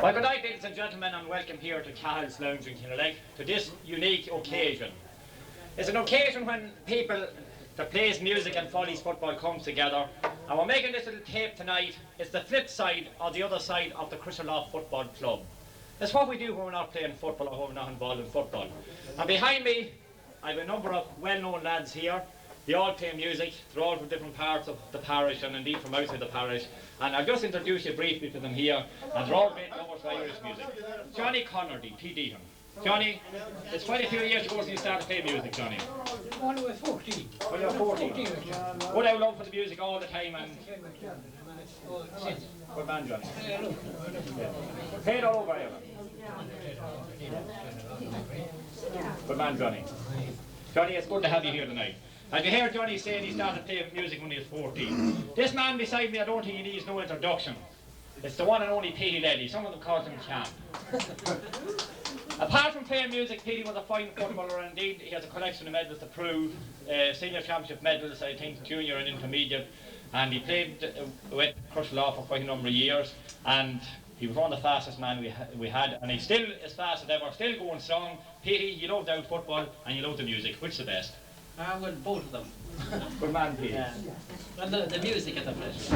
Well, good night, ladies and gentlemen, and welcome here to Cahills Lounge in Kilnaleck to this unique occasion. It's an occasion when people that plays music and follows football come together, and we're making this little tape tonight. It's the flip side or the other side of the Crosserlough Football Club. It's what we do when we're not playing football or when we're not involved in football. And behind me, I have a number of well-known lads here. They all play music. They're all from different parts of the parish and indeed from outside the parish. And I'll just introduce you briefly to them here. And they're all great lovers of Irish music. Johnny Connerty, P.D. Johnny, it's quite a few years ago since you started playing music, Johnny. When I was 14. When you were 14? Good out love for the music all the time and... Good man, Johnny. Played all over here. Good man, Johnny. Johnny, it's good to have you here tonight. As you heard Johnny saying he started playing music when he was 14. This man beside me, I don't think he needs no introduction. It's the one and only Petey Lady. Some of them call him Champ. Apart from playing music, Petey was a fine footballer, and indeed he has a collection of medals to prove. Senior championship medals, I think junior and intermediate. And he played with Crosserlough for quite a number of years. And he was one of the fastest men we had, and he's still as fast as ever, still going strong. Petey, you love the football and you love the music. Which's the best? Well, both of them. Good man, Petey. Yeah. Well, the music at the flesh.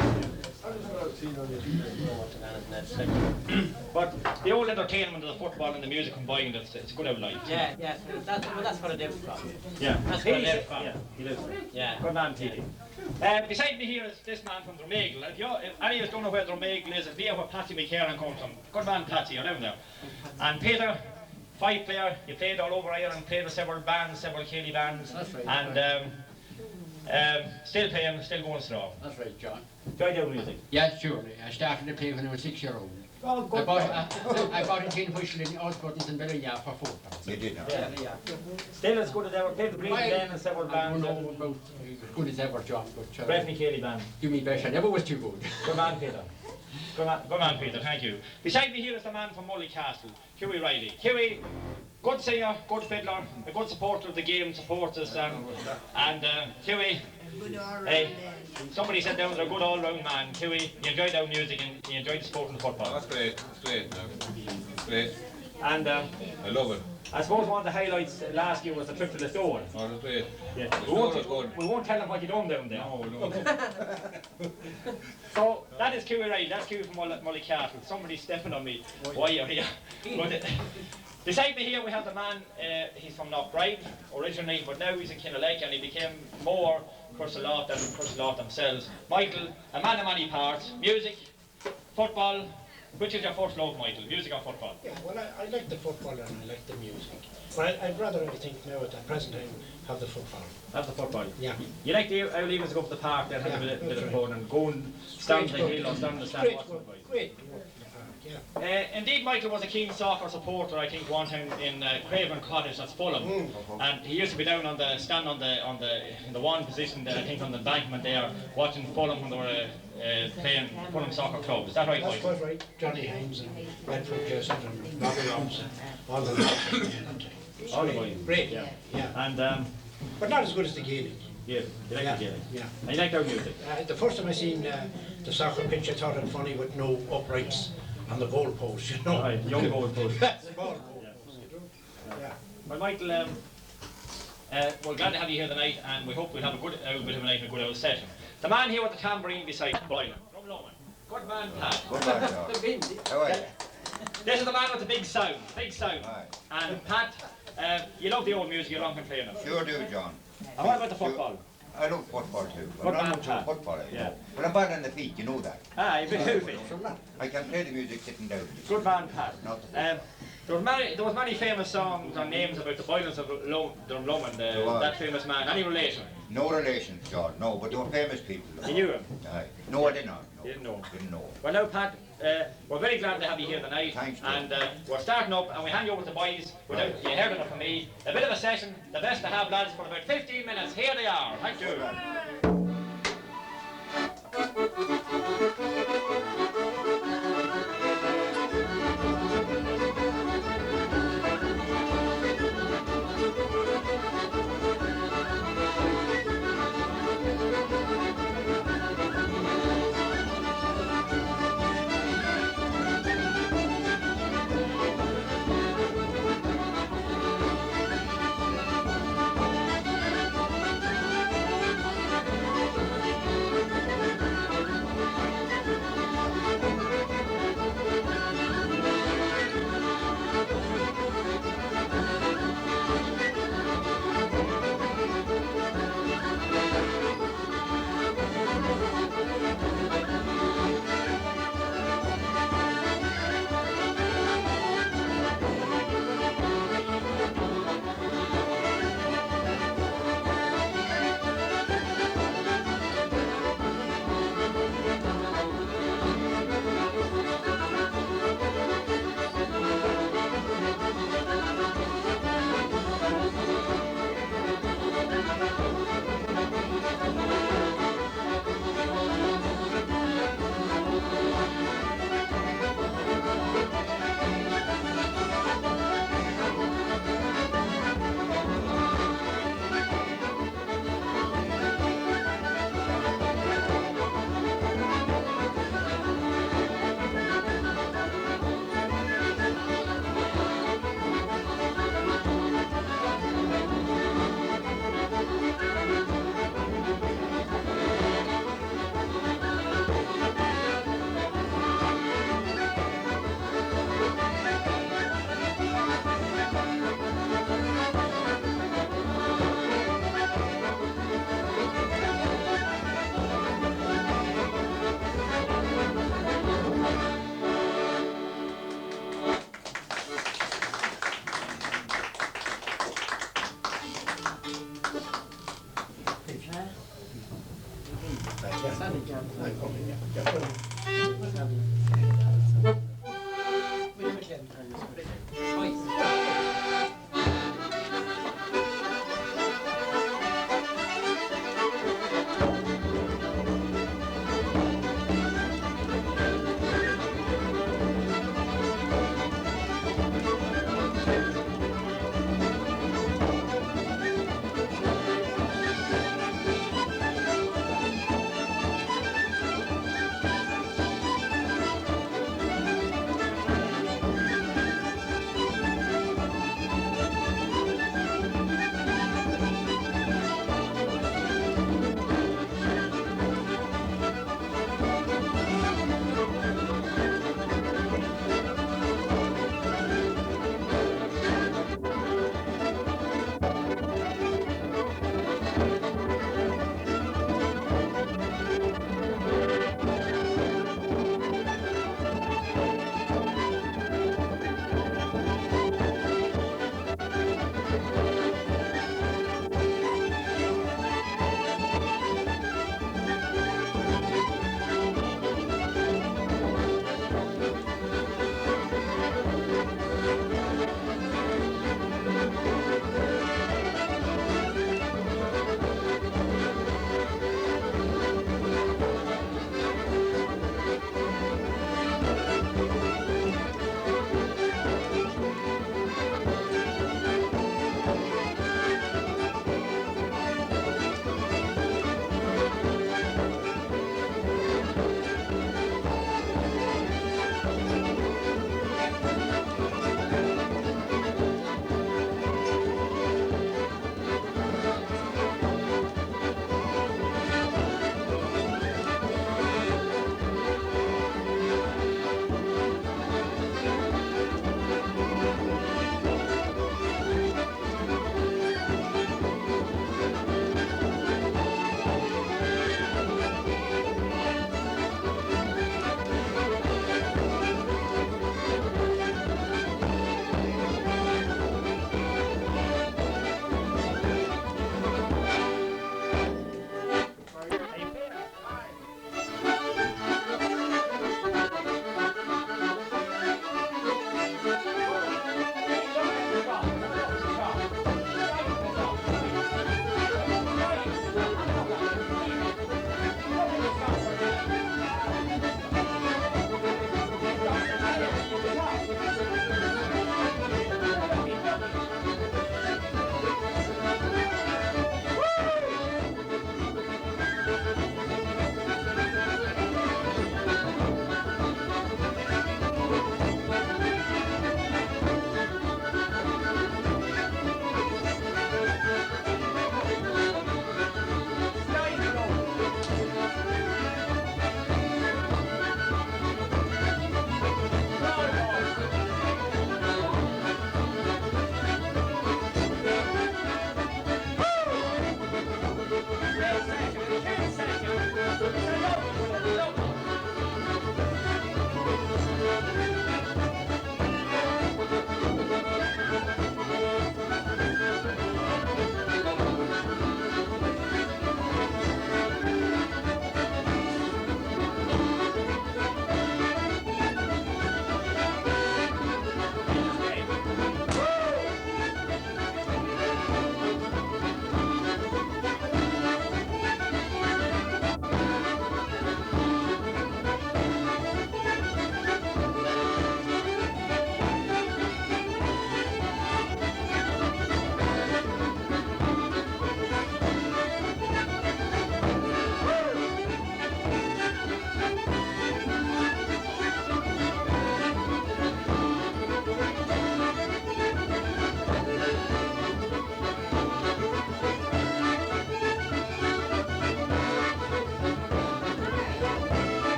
But the old entertainment of the football and the music combined, it's good out life. Yeah, yeah. That's what I live from. Yeah. That's what I live from. Yeah, he lives. Yeah. Good man, Petey. Beside me here is this man from Drumagle. If any of us don't know where Drumagle is, it's near where Patsy McCarran comes from. Good man, Patsy, you're down there. And Peter, five player, you played all over Ireland, played with several bands, several Kelly bands. That's right. And still playing, still going strong. That's right, John. Enjoy the music. Yeah, sure. I started to play when I was 6-year-old. Oh, good. I bought a tin whistle in Osborne's in Bellaya for £4. You did not. Yeah. Still as good as ever. Played with Green Ben and several I don't bands. know about as good as ever, John, but Breffney Kelly band. do me best. I never was too good. Good man, Peter. Good man, Peter, thank you. Beside me here is the man from Mullycastle, Hughie Riley. Hughie, good singer, good fiddler, a good supporter of the game, supports us, and Hughie, somebody said down there, a good all-round man. Hughie, you enjoyed our music and you enjoyed the sport and the football. Oh, that's great. That's great. That's great. And I love it. I suppose one of the highlights last year was the trip to the store. Oh, that's great. Yeah. Good. We won't tell them what you done down there. No, no. So that is Hughie Riley, that's Hughie from Mullycastle. Somebody's stepping on me while you're here. But, beside me here we have the man, he's from Knockbride originally, but now he's in Kilnaleck and he became more Crosserlough than Crosserlough themselves. Michael, a man of many parts, music, football. Which is your first love, Michael, music or football? Yeah, well, I like the football and I like the music. But I'd rather, I think, now at the present time, have the football. Have the football? Yeah. You like the out even to go to the park there, have a bit of fun and go and stand the hill or stand the stand Great, watching the boys. great. Yeah. Indeed, Michael was a keen soccer supporter, I think, one time in Craven Cottage, that's Fulham. And he used to be down on the stand in the one position there, I think, on the embankment there, watching Fulham when they were playing Fulham Soccer Club. Is that right, That's Michael? quite right. Johnny Haynes and Redford Joseph and Robbie Robinson, all the boys. All the boys. Great, yeah. And But not as good as the Gaelic. yeah, you like the Gaelic. Yeah. And you like our music. The first time I seen the soccer pitch, I thought it funny with no uprights on the goal post, you know. Right, young goal post. That's the ball goal post, you know. Yeah. Well, Michael, we're glad to have you here tonight, and we hope we'll have a good bit of a night and a good session. The man here with the tambourine beside Boylan, from Loman. Good man, Pat. Good man, John. How are you? This is the man with the big sound, Aye. And Pat, you love the old music, you're long from playing it. Sure do, John. And what about the football? I love football too. Good But I'm man, not Pat. sure football, Yeah. But I'm bad on the feet, you know that. Ah, you've been moving. I can play the music sitting down. Good man, Pat. Not the There was many famous songs and names about the violence of Loman, that famous man. Any relation? No relations, John, no, but they were famous people. You knew him? Aye. No, I did not. No. You didn't know. Didn't know. Well now, Pat, we're very glad to have you here tonight. Thanks, and we're starting up and we hand you over to the boys without you heard enough from me. A bit of a session, the best to have, lads, for about 15 minutes. Here they are. Thank you.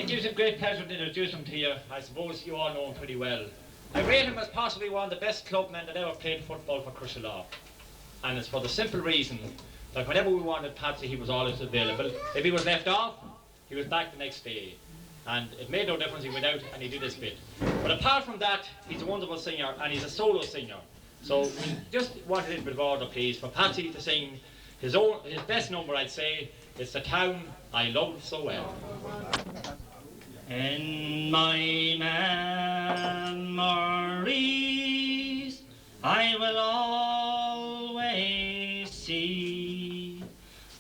gives me great pleasure to introduce him to you. I suppose you all know him pretty well. I rate him as possibly one of the best clubmen that ever played football for Crosserlough. And it's for the simple reason that whenever we wanted Patsy, he was always available. If he was left off, he was back the next day. And it made no difference, he went out and he did his bit. But apart from that, he's a wonderful singer and he's a solo singer. So we just want a little bit of order, please, for Patsy to sing his best number, I'd say. It's The Town I Loved So Well. In my memories, I will always see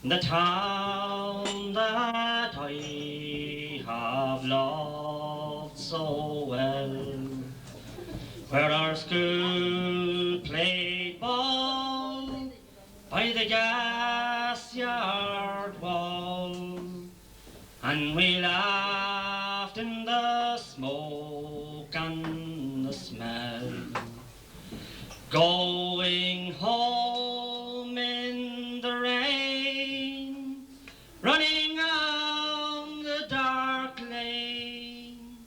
the town that I have loved so well, where our school played ball by the gas yard wall, and we laughed in the smoke and the smell, going home in the rain, running down the dark lane,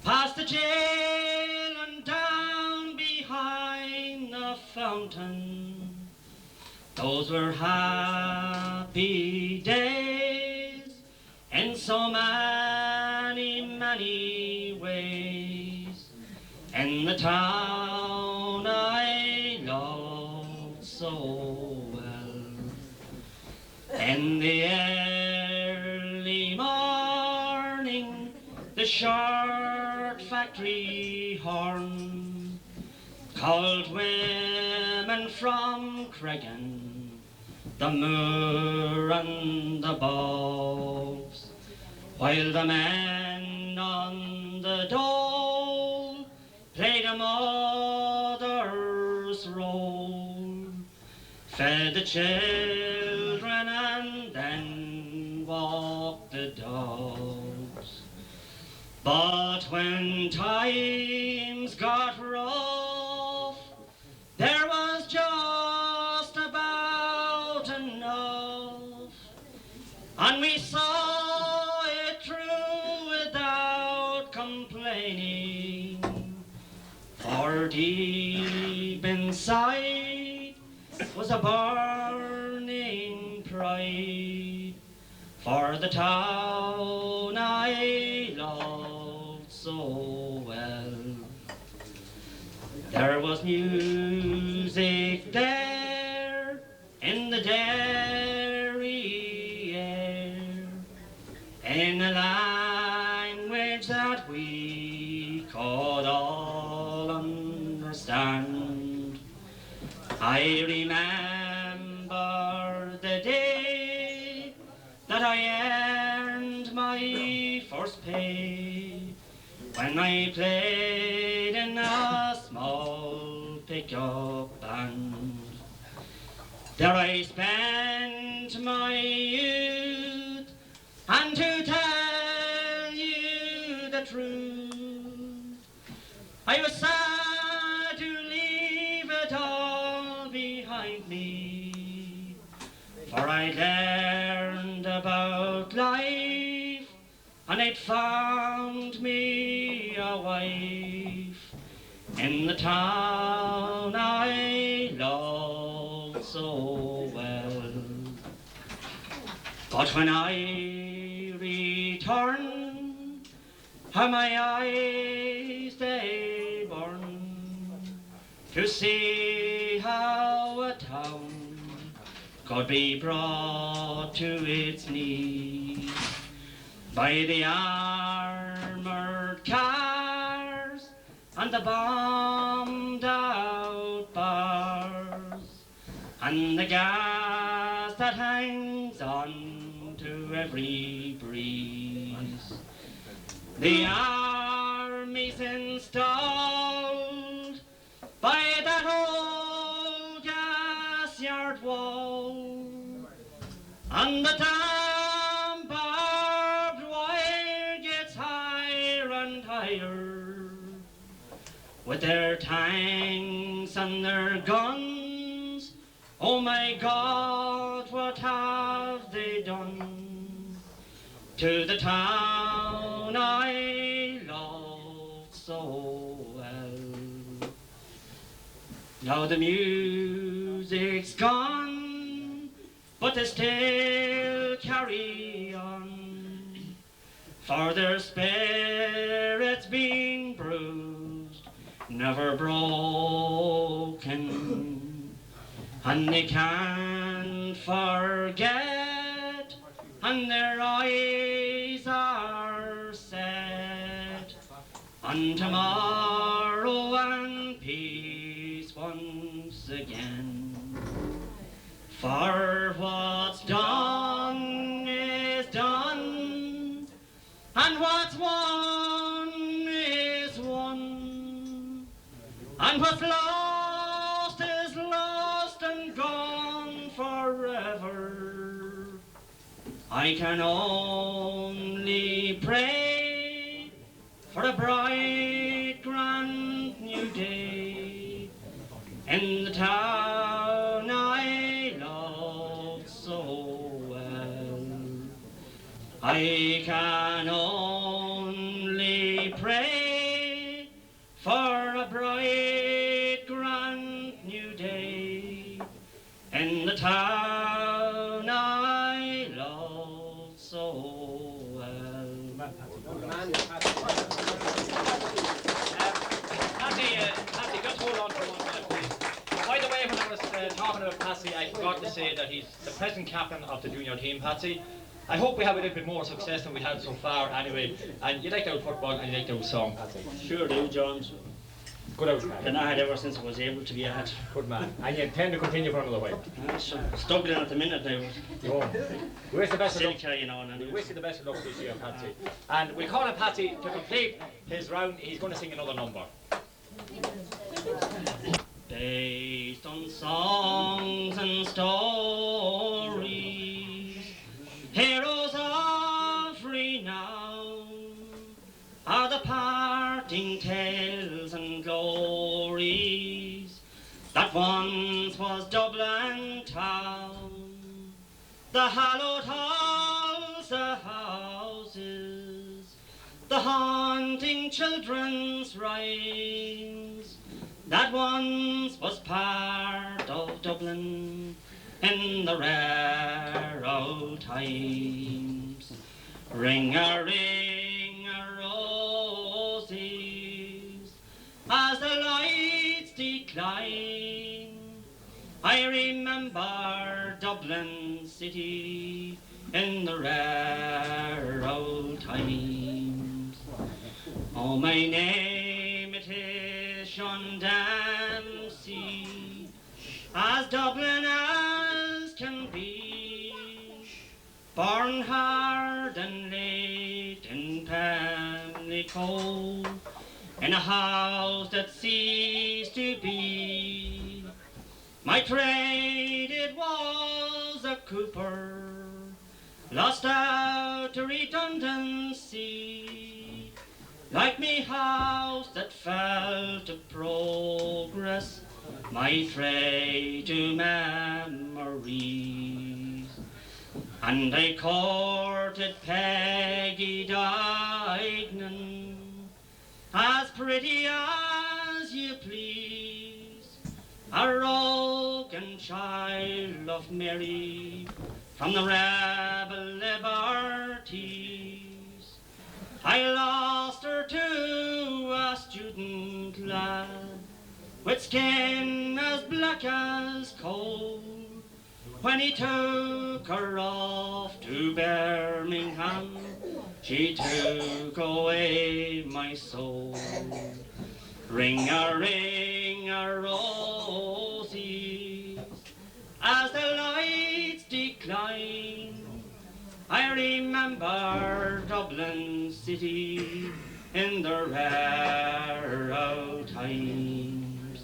past the jail and down behind the fountain. Those were happy days in so many, many ways, in the town I loved so well. In the early morning, the short factory horn called women from Cregan, the moor and the bogs, while the men on the dole played a mother's role, fed the children and then walked the dogs. But when times got rough, there was just about enough, and we saw it through without complaining, for deep inside was a burning pride for the town I loved so well. There was music there in the dairy air, in a language that we could all understand. I remember the day that I earned my first pay, when I played in a small pickup band. There I spent my youth, and to tell you the truth, I was sad to leave it all behind me, for I learned about life, and I'd found me a wife in the town I loved so well. But when I return, how my eyes they burn to see how a town could be brought to its knees by the armoured cars and the bombed out bars, and the gas that hangs on to every breeze. The army's installed by that old gas yard wall, and the damn barbed wire gets higher and higher, with their tanks and their guns. Oh my God, what have they done to the town town I loved so well. Now the music's gone, but they still carry on, for their spirits being bruised, never broken, and they can't forget, and their eyes are set on tomorrow and peace once again. For what's done is done, and what's won is won, and what's lost is lost and gone forever. I can only pray for a bright, grand new day in the town I loved so well. I can only pray for a bright, grand new day in the town I loved so well. Patsy, just hold on for 1 minute, please. By the way, when I was talking about Patsy, I forgot to say that he's the present captain of the junior team, Patsy. I hope we have a little bit more success than we had so far anyway. And you liked our football and you liked our song, Patsy. Sure do, John. Good out, man. And I had ever since I was able to be at. Good man. And you intend to continue for another while. Struggling at the minute now. Oh. We wish the best of Still luck. carrying on We anyway. wish you the best of luck this year, Patsy. And we'll call on Patsy to complete his round. He's going to sing another number. Based on songs and stories, heroes of renown are the parting tales and glories that once was Dublin town. The hallowed halls, the houses, the haunting children's rhymes, that once was part of Dublin in the rare old times. Ring a roses, as the lights decline, I remember Dublin city in the rare old times. Oh, my name it is Sean Dempsey, as Dublin as can be, born hard and late in Pimlico, in a house that ceased to be. My trade it was a cooper, lost out to redundancy, like me house that fell to progress, my trade to memories. And I courted Peggy Dignan, as pretty as you please, a rogan child of Mary from the rebel liberties. I lost her to a student lad with skin as black as coal, when he took her off to Birmingham, she took away my soul. Ring a roses, as the lights decline, I remember Dublin city in the rare old times.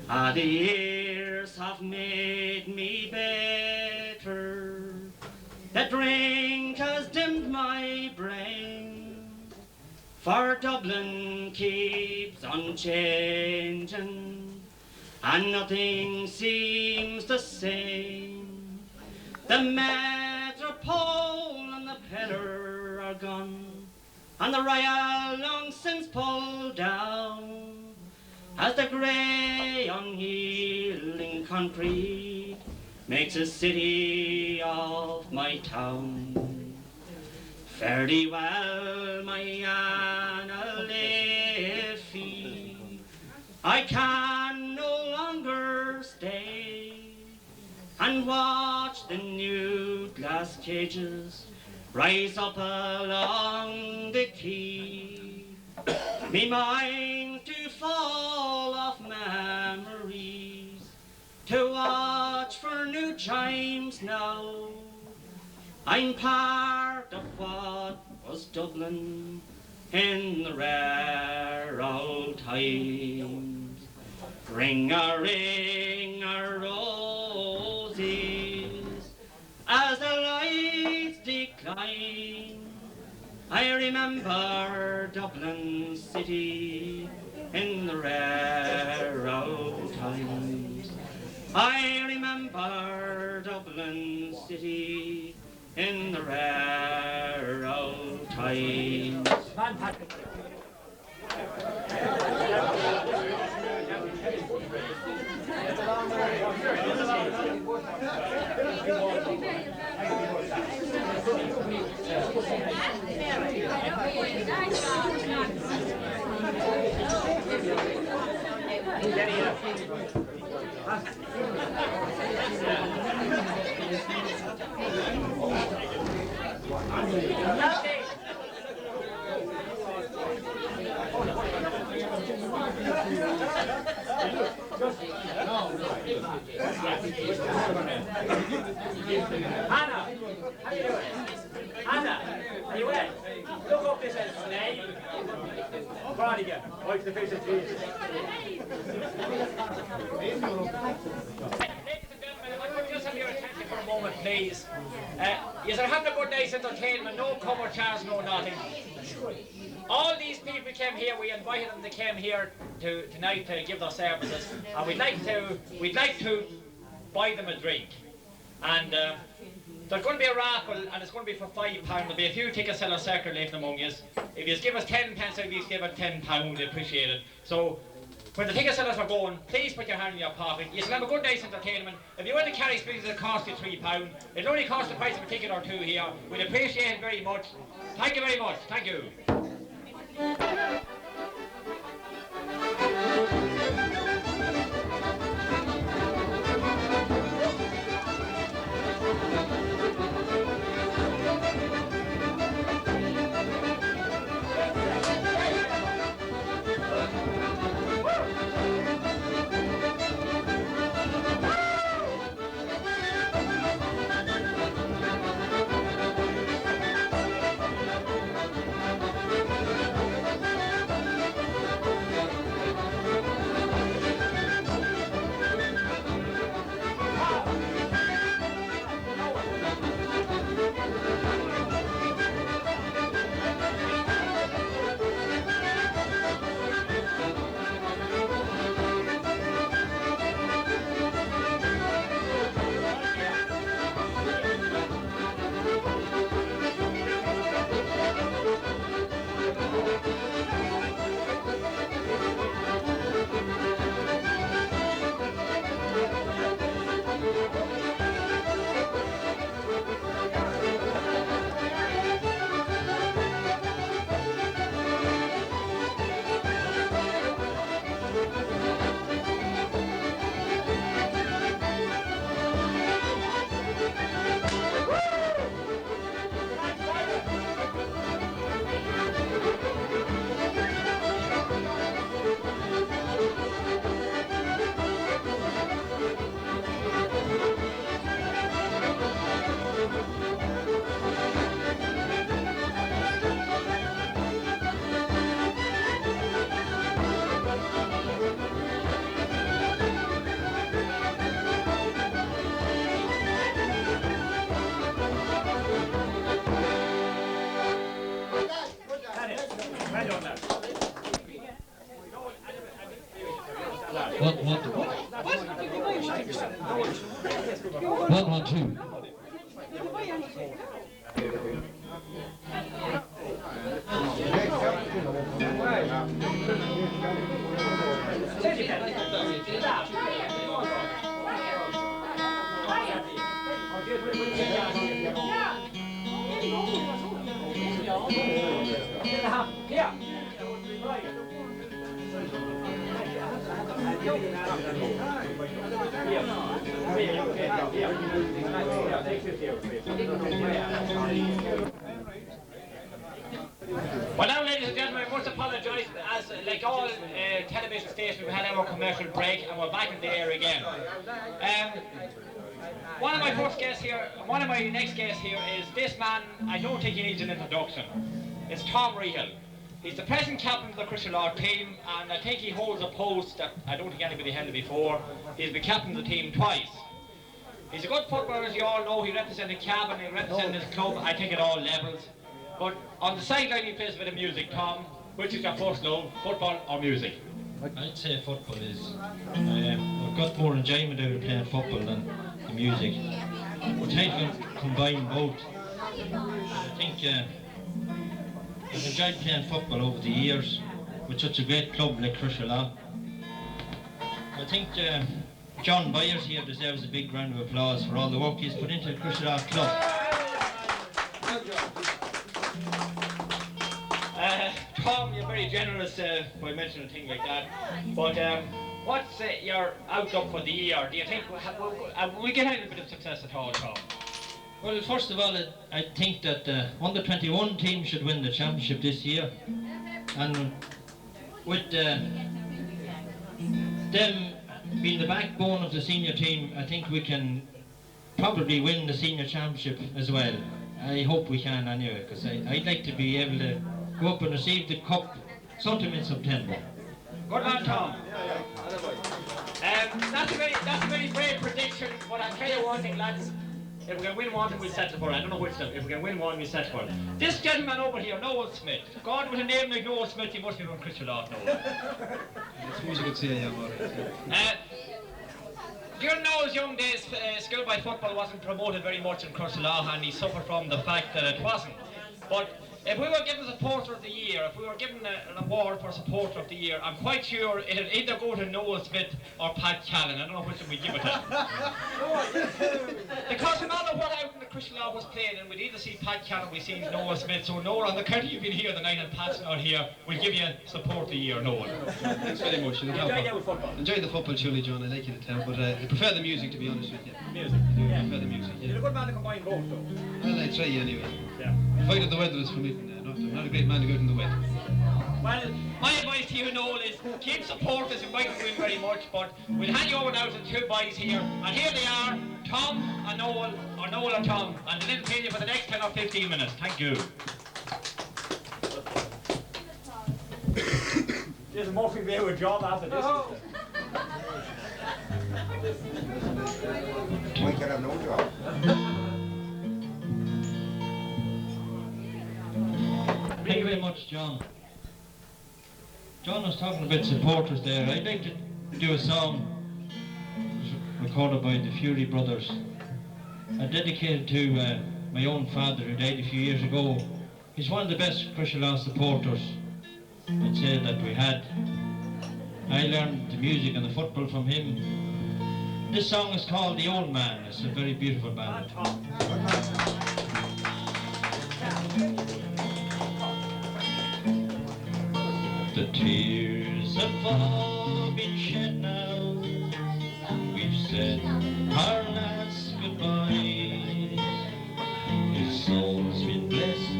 Ah, the years have made me better, the drink has dimmed my brain, for Dublin keeps on changing, and nothing seems the same. The metropole and the pillar are gone, and the royal long since pulled down, as the grey unyielding country makes a city of my town. Fare thee well, my Anna Liffey, I can no longer stay and watch the new glass cages rise up along the quay. Me mind to fall off memories, to watch for new chimes now. I'm part of what was Dublin in the rare old times. Ring a roses as the lights decline. I remember Dublin city in the rare old times. I remember Dublin city in the rare old times. Anna, how you doing? Anna, are you well? Look up this end, Snake. Come on again. Wipe the face of Jesus. Ladies and gentlemen, if I could just have your attention for a moment, please. Yes, I'm having a good night's entertainment, no cover charge, no nothing. All these people came here, we invited them to come here tonight to give their services, and we'd like to buy them a drink. And there's going to be a raffle, and it's going to be for £5. There'll be a few ticket sellers circulating among you. If you give us 10 pence, if you give us £10, we appreciate it. So when the ticket sellers are going, please put your hand in your pocket. You shall have a good night's entertainment. If you want to carry speakers, it'll cost you £3. It'll only cost the price of a ticket or two here. We'd appreciate it very much. Thank you very much. Thank you. One, two. Well now, ladies and gentlemen, I must apologise, as like all television stations, we had our commercial break and we're back in the air again. One of my next guests here is this man. I don't think he needs an introduction. It's Tom Rehill. He's the present captain of the Crosserlough team, and I think he holds a post that I don't think anybody held before. He's been captain of the team twice. He's a good footballer, as you all know. He represented Cavan, he represented his club, I think, at all levels. But on the sideline he plays a bit of music. Tom, which is your first love, football or music? I'd say football is. I've got more enjoyment out of playing football than the music. We're trying to combine both. I think I've enjoyed playing football over the years with such a great club like Crosserlough. I think John Byers here deserves a big round of applause for all the work he's put into the Crosserlough club. Tom, you're very generous by mentioning a thing like that. But what's your outlook for the year? Do you think we get any bit of success at all, Tom? Well, first of all, I think that the under-21 team should win the championship this year. And with them being the backbone of the senior team, I think we can probably win the senior championship as well. I hope we can anyway, because I'd like to be able to go up and receive the cup sometime in September. Good man, Tom. That's a very brave prediction, but I'll tell you one thing, lads. If we can win one, we'll settle for it. I don't know which stuff. If we can win one, we'll settle for it. This gentleman over here, Noel Smith. God, with a name like Noel Smith, he must be from Crosserlough, Noel. It's musical to you, During Noel's young days, schoolboy football wasn't promoted very much in Crosserlough, and he suffered from the fact that it wasn't. But if we were given Supporter of the Year, if we were given an award for Supporter of the Year, I'm quite sure it'd either go to Noel Smith or Pat Callan. I don't know which one we'd give it to. Because no matter what out in the Crosserlough was playing, and we'd either see Pat Callan, we'd see Noel Smith. So Noel, on the count of you being here tonight and Pat's not here, we'll give you Support of the Year, Noel. Thanks very much. Enjoy that with football. Enjoy the football, surely, John. I like you to tell, but I prefer the music, to be honest with you. Music. I prefer the music, You're a good man to combine both, though. Well, I try anyway. Yeah. Provided the weather is permitting. I'm not a great man to go out in the wet. Well, my advice to you, Noel, is keep supporters. You mightn't win very much, but we'll hand you over now to the two boys here. And here they are, Tom and Noel, or Noel and Tom. And they'll entertain you for the next 10 or 15 minutes. Thank you. This is Murphy Bay with job after this. We can have no job. Thank you very much, John. John was talking about supporters there. I'd like to do a song recorded by the Fury Brothers. I dedicated to my own father, who died a few years ago. He's one of the best Crosserlough supporters, I'd say, that we had. I learned the music and the football from him. This song is called The Old Man. It's a very beautiful ballad. The tears have all been shed now. We've said our last goodbyes. His soul's been blessed,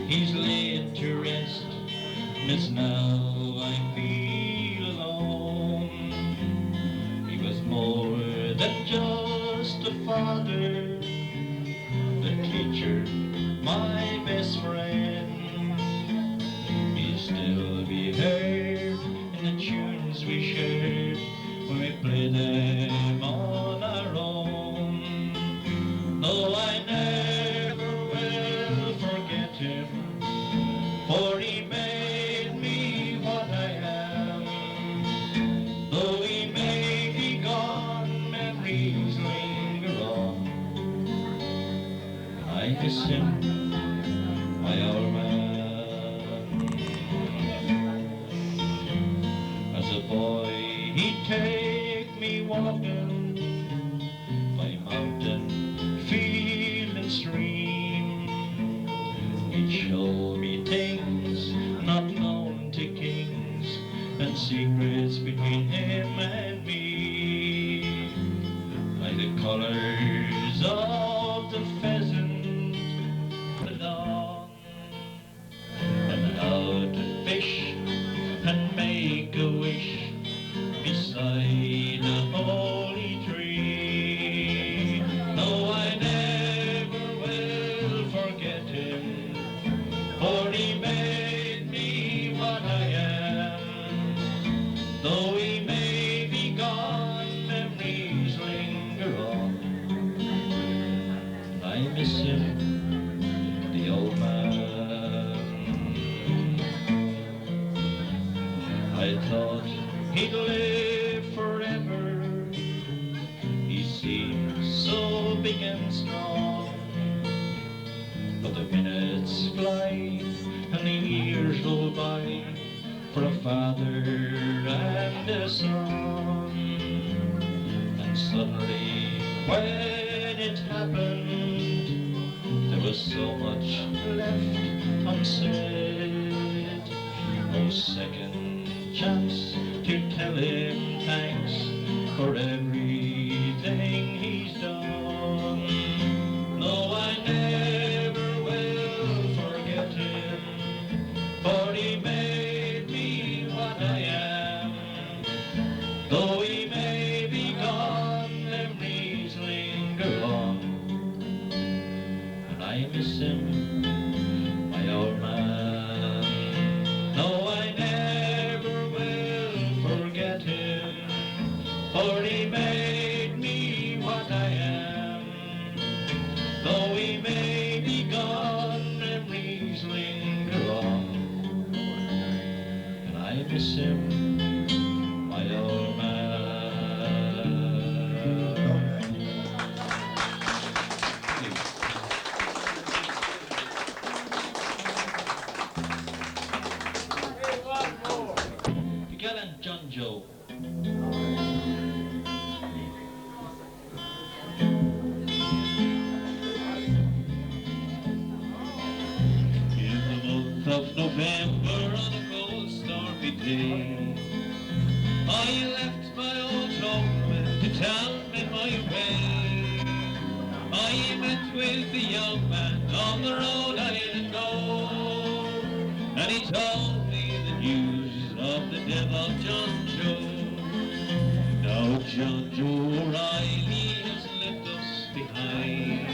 he's laid to rest, and it's now I feel alone. He was more than just a father, the teacher, my best friend. Still be heard in the tunes we shared when we played them on our own. Though I never will forget him, for he made me what I am. Though he may be gone, memories linger on. I miss him, my old man. boy, he'd take me walking by mountain, field and stream. He'd show me things not known to kings, and secrets between him and me. By the colours of the pheasant, the dawn, and how to fish and make a wish beside a holy tree. No, I never will forget him, for he made me what I am. Though he may be gone, memories linger on. I miss him, the old man. I thought he'd live forever. He seemed so big and strong. But the minutes fly and the years go by for a father and a son. And suddenly, when it happened, there was so much left unsaid. No second chance to tell him thanks for everything he's done. No, I never will forget him, for he made me what I am. Though he may be gone, memories linger on, and I miss him, my old man. No, I never will forget him, for he made me what I am. Though he may be gone, memories linger on, and I miss him, my old man. The gallant John Joe. In the month of November, on a cold stormy day, I left my old home to tell me my way. I met with the young man on the road I didn't go, and he told me the news of the death of John Joe. Now John Joe O'Reilly has left us behind.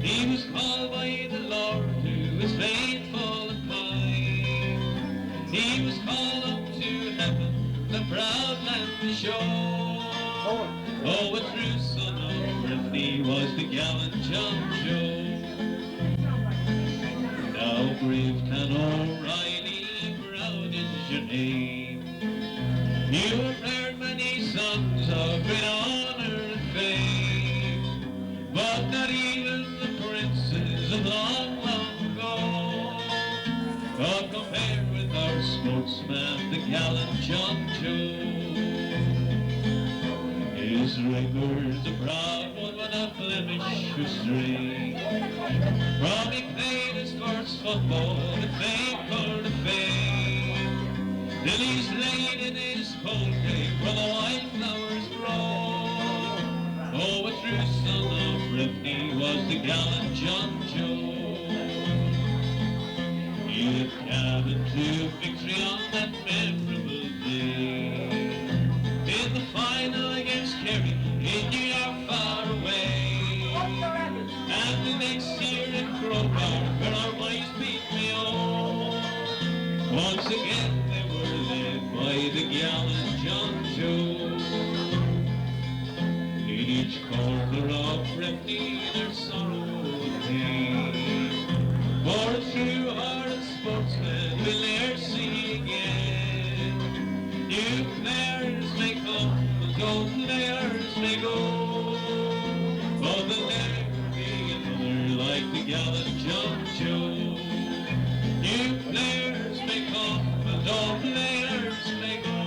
He was called by the Lord who is faithful and kind. He was called up to heaven, the proud land to show. Oh, a true son of Brittany was the gallant John Joe. Now brave Can O'Reilly, proud is your name. You have heard many songs of great honor and fame, but not even the princes of long, long ago compare with our sportsman, the gallant John Joe. His record's a proud one without blemish or stray. From he played his first football to fame for the fame, till he's laid in his cold grave where the wildflowers grow. Oh, a true son of Brittany was the gallant John Joe. He had cabin to victory on that memorable day. In the final against Kerry, in New York far away. And the next year in Crowbar, where our boys beat Mayo. Once again they were led by the gallant John Joe. In each corner of Brittany there's sorrow and pain, for a true-hearted sportsman we'll ne'er see again. New players may come, but old players may go, but there'll never be another like the gallant John Joe. New players may come, but old players may go,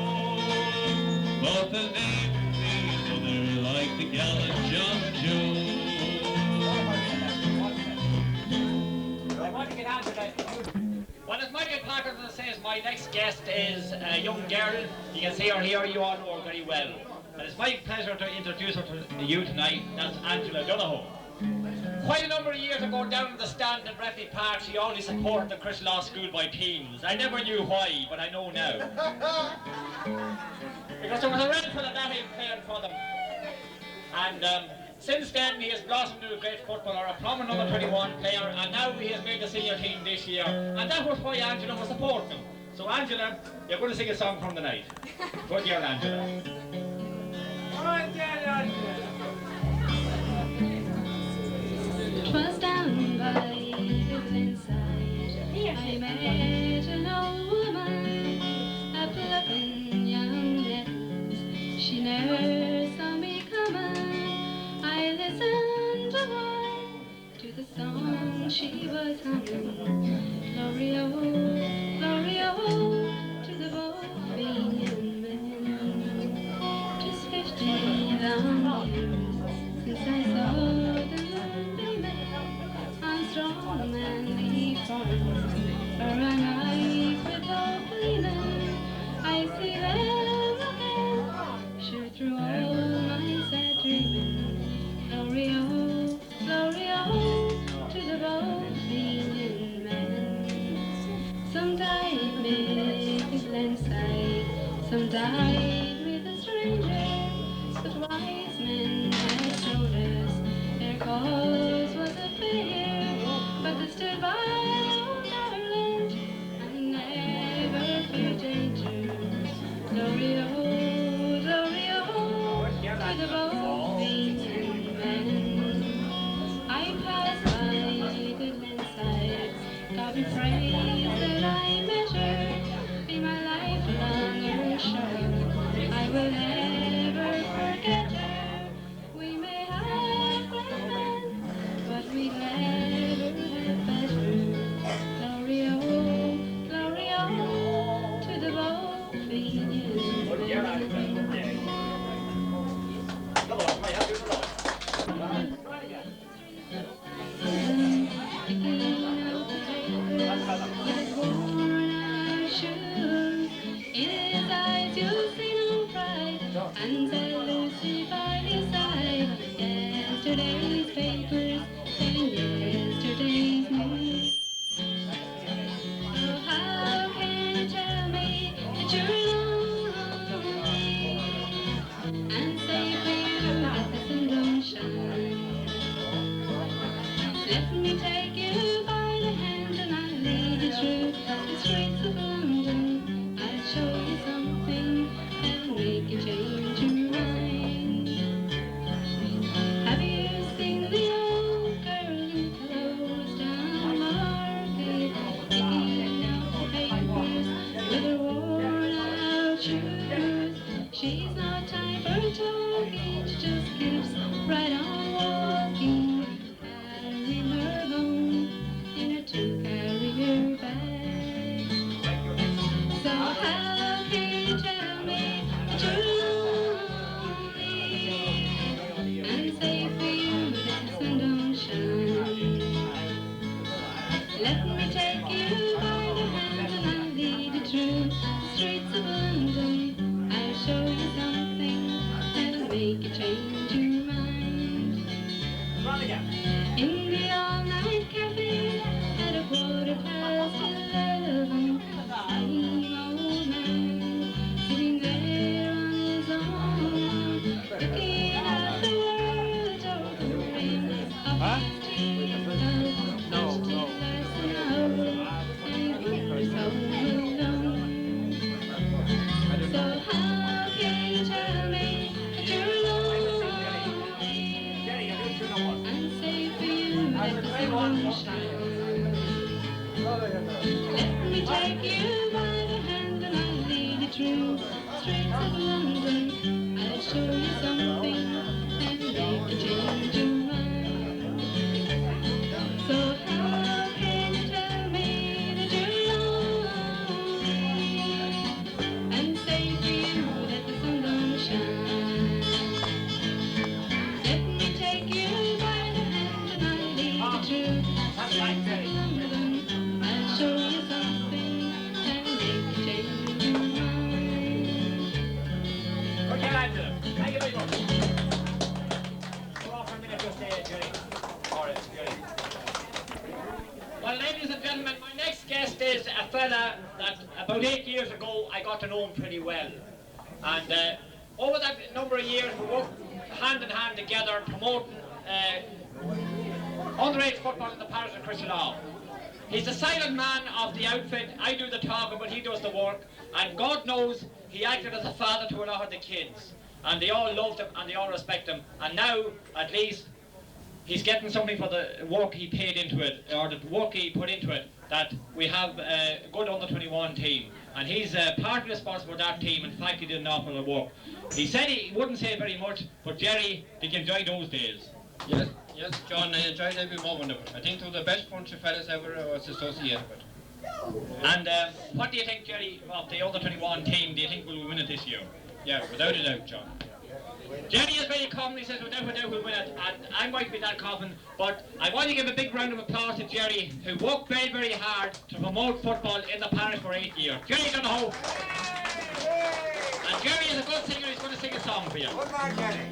Both the names other like the gallant John Joe. I want to get on to that. Well, as Michael Parkinson says, my next guest is a young girl. You can see her here, you all know her very well. And it's my pleasure to introduce her to you tonight. That's Angela Donohoe. Quite a number of years ago, down in the stand at Breffney Park, she always supported the Crosserlough School by teams. I never knew why, but I know now. Because there was a red fella that he playing for them. And since then, he has blossomed into a great footballer, a prominent number 21 player, and now he has made the senior team this year. And that was why Angela was supporting him. So Angela, you're going to sing a song from the night. Good year, Angela. Twas down by the glen-side I met an old woman, a plucking young nettles. She never saw me coming. I listened a while to the song she was humming. Gloria, oh, Gloria, oh, to the both-being men. 'Tis 50 long years since I saw them. Strong manly forms, her eyes with hope gleaming. I see them again, sure through all my sad dreaming. Gloria, oh, Gloria, oh, to the both-being men. Some died mid the glen-side, some died with a stranger, but wise men had showed us their cause was a failure. But they stood by old Ireland and never feared danger. Gloria, oh, Gloria, oh, to the both-being men. I passed by the glen-side, God be praised that I met her. Be my life long or short, I will never forget her. We may have great men, but we never have better. Gloria, oh, Gloria, oh, to the both-being men. And tell Lucy by his side, yesterday's papers and yesterday's news. Oh, how can you tell me that you're lonely and say clear that the sun don't shine? Let me take you by the hand and I'll lead you through the streets of London. I'll show you something that'll make you change your mind. Have you seen the old girl in clothes down Market, picking out the papers with her worn out shoes? She's not time for talking, she just keeps right on walking, carrying her home in her two-carrier bag. So how can you tell me that you're lonely and say for you that the sun don't shine? Let me take you by the hand and I'll lead you through the streets of London. I'll show you something that'll make you change your mind. Thank you very much. Go off for a minute just there, Jerry. All right, Jerry. Well, ladies and gentlemen, my next guest is a fella that about 8 years ago I got to know him pretty well. And over that number of years we worked hand in hand together promoting underage football in the parish of Crosserlough. He's the silent man of the outfit. I do the talking, but he does the work. And God knows he acted as a father to a lot of the kids. And they all loved him and they all respect him. And now, at least, he's getting something for the work he paid into it, or the work he put into it, that we have a good under-21 team. And he's partly responsible for that team. In fact, he did an awful lot of work. He said he wouldn't say very much, but Jerry, did you enjoy those days? Yes, John, I enjoyed every moment of it. I think they were the best bunch of fellas ever I was associated with. And what do you think, Jerry, of the under-21 team? Do you think we'll win it this year? Yeah, without a doubt, John. Jerry is very confident. He says without a doubt we'll win it, and I might be that confident, but I want to give a big round of applause to Jerry, who worked very, very hard to promote football in the parish for 8 years. Jerry, you're the hope. And Jerry is a good singer. He's going to sing a song for you. Good man, Jerry.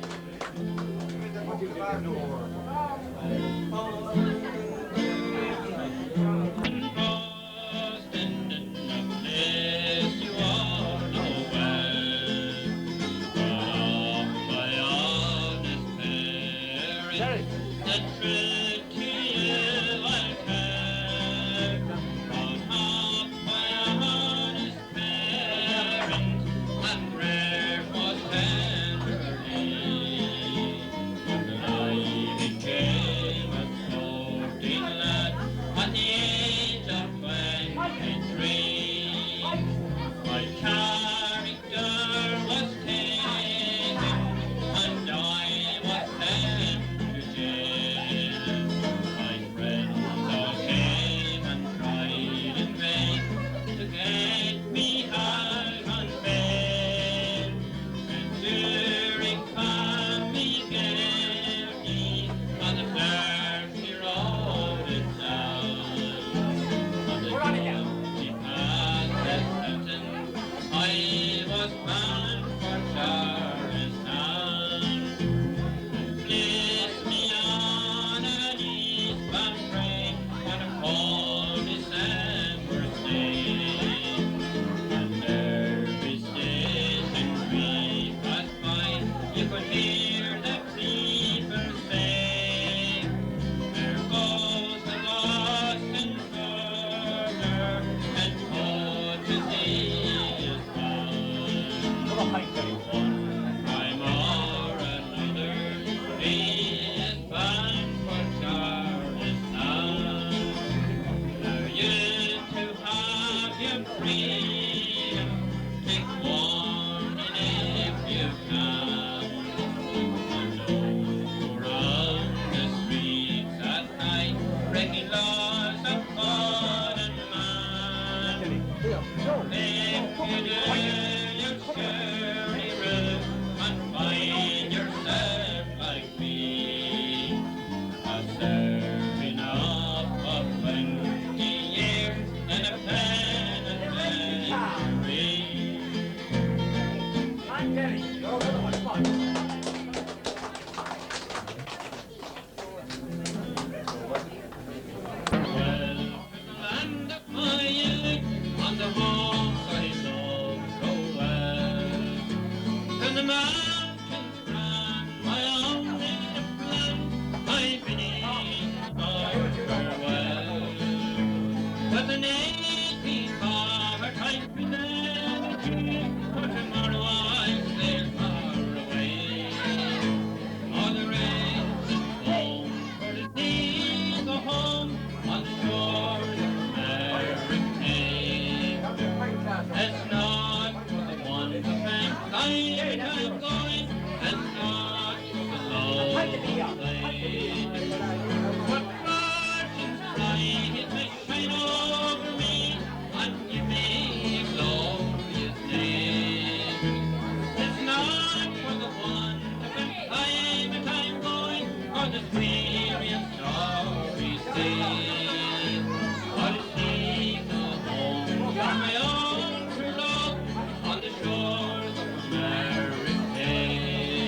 On the shores of America.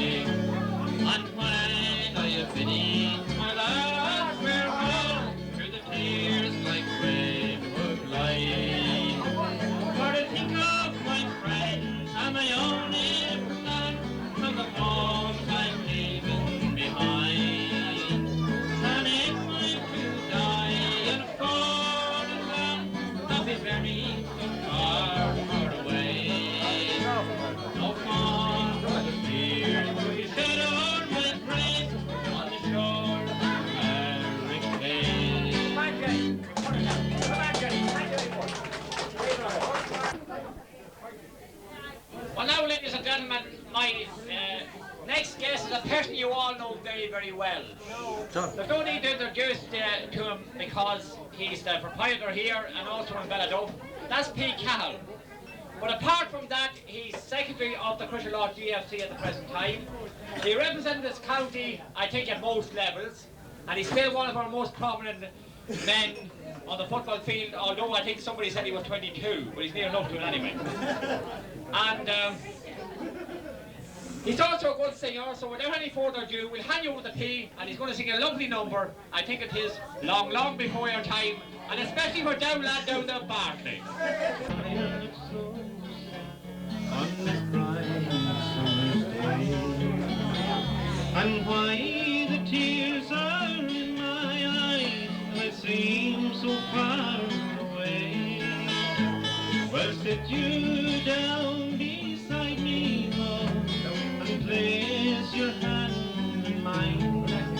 gentlemen, my next guest is a person you all know very, very well. There's no need to introduce to him because he's the proprietor here and also in Belladoff. That's P. Cahill. But apart from that, he's secretary of the Crosserlough GFC at the present time. He represented his county, I think, at most levels, and he's still one of our most prominent men on the football field, although I think somebody said he was 22, but he's near enough to it anyway. And he's also a good singer, so without any further ado, we'll hand you over to P, and he's going to sing a lovely number. I think it is Long, Long Before Your Time, and especially for down lad down there Bartley. On this bright summer's day, and why the tears are in my eyes, I seem so far away. Well, sit you down beside me, love, and place your hand in mine, and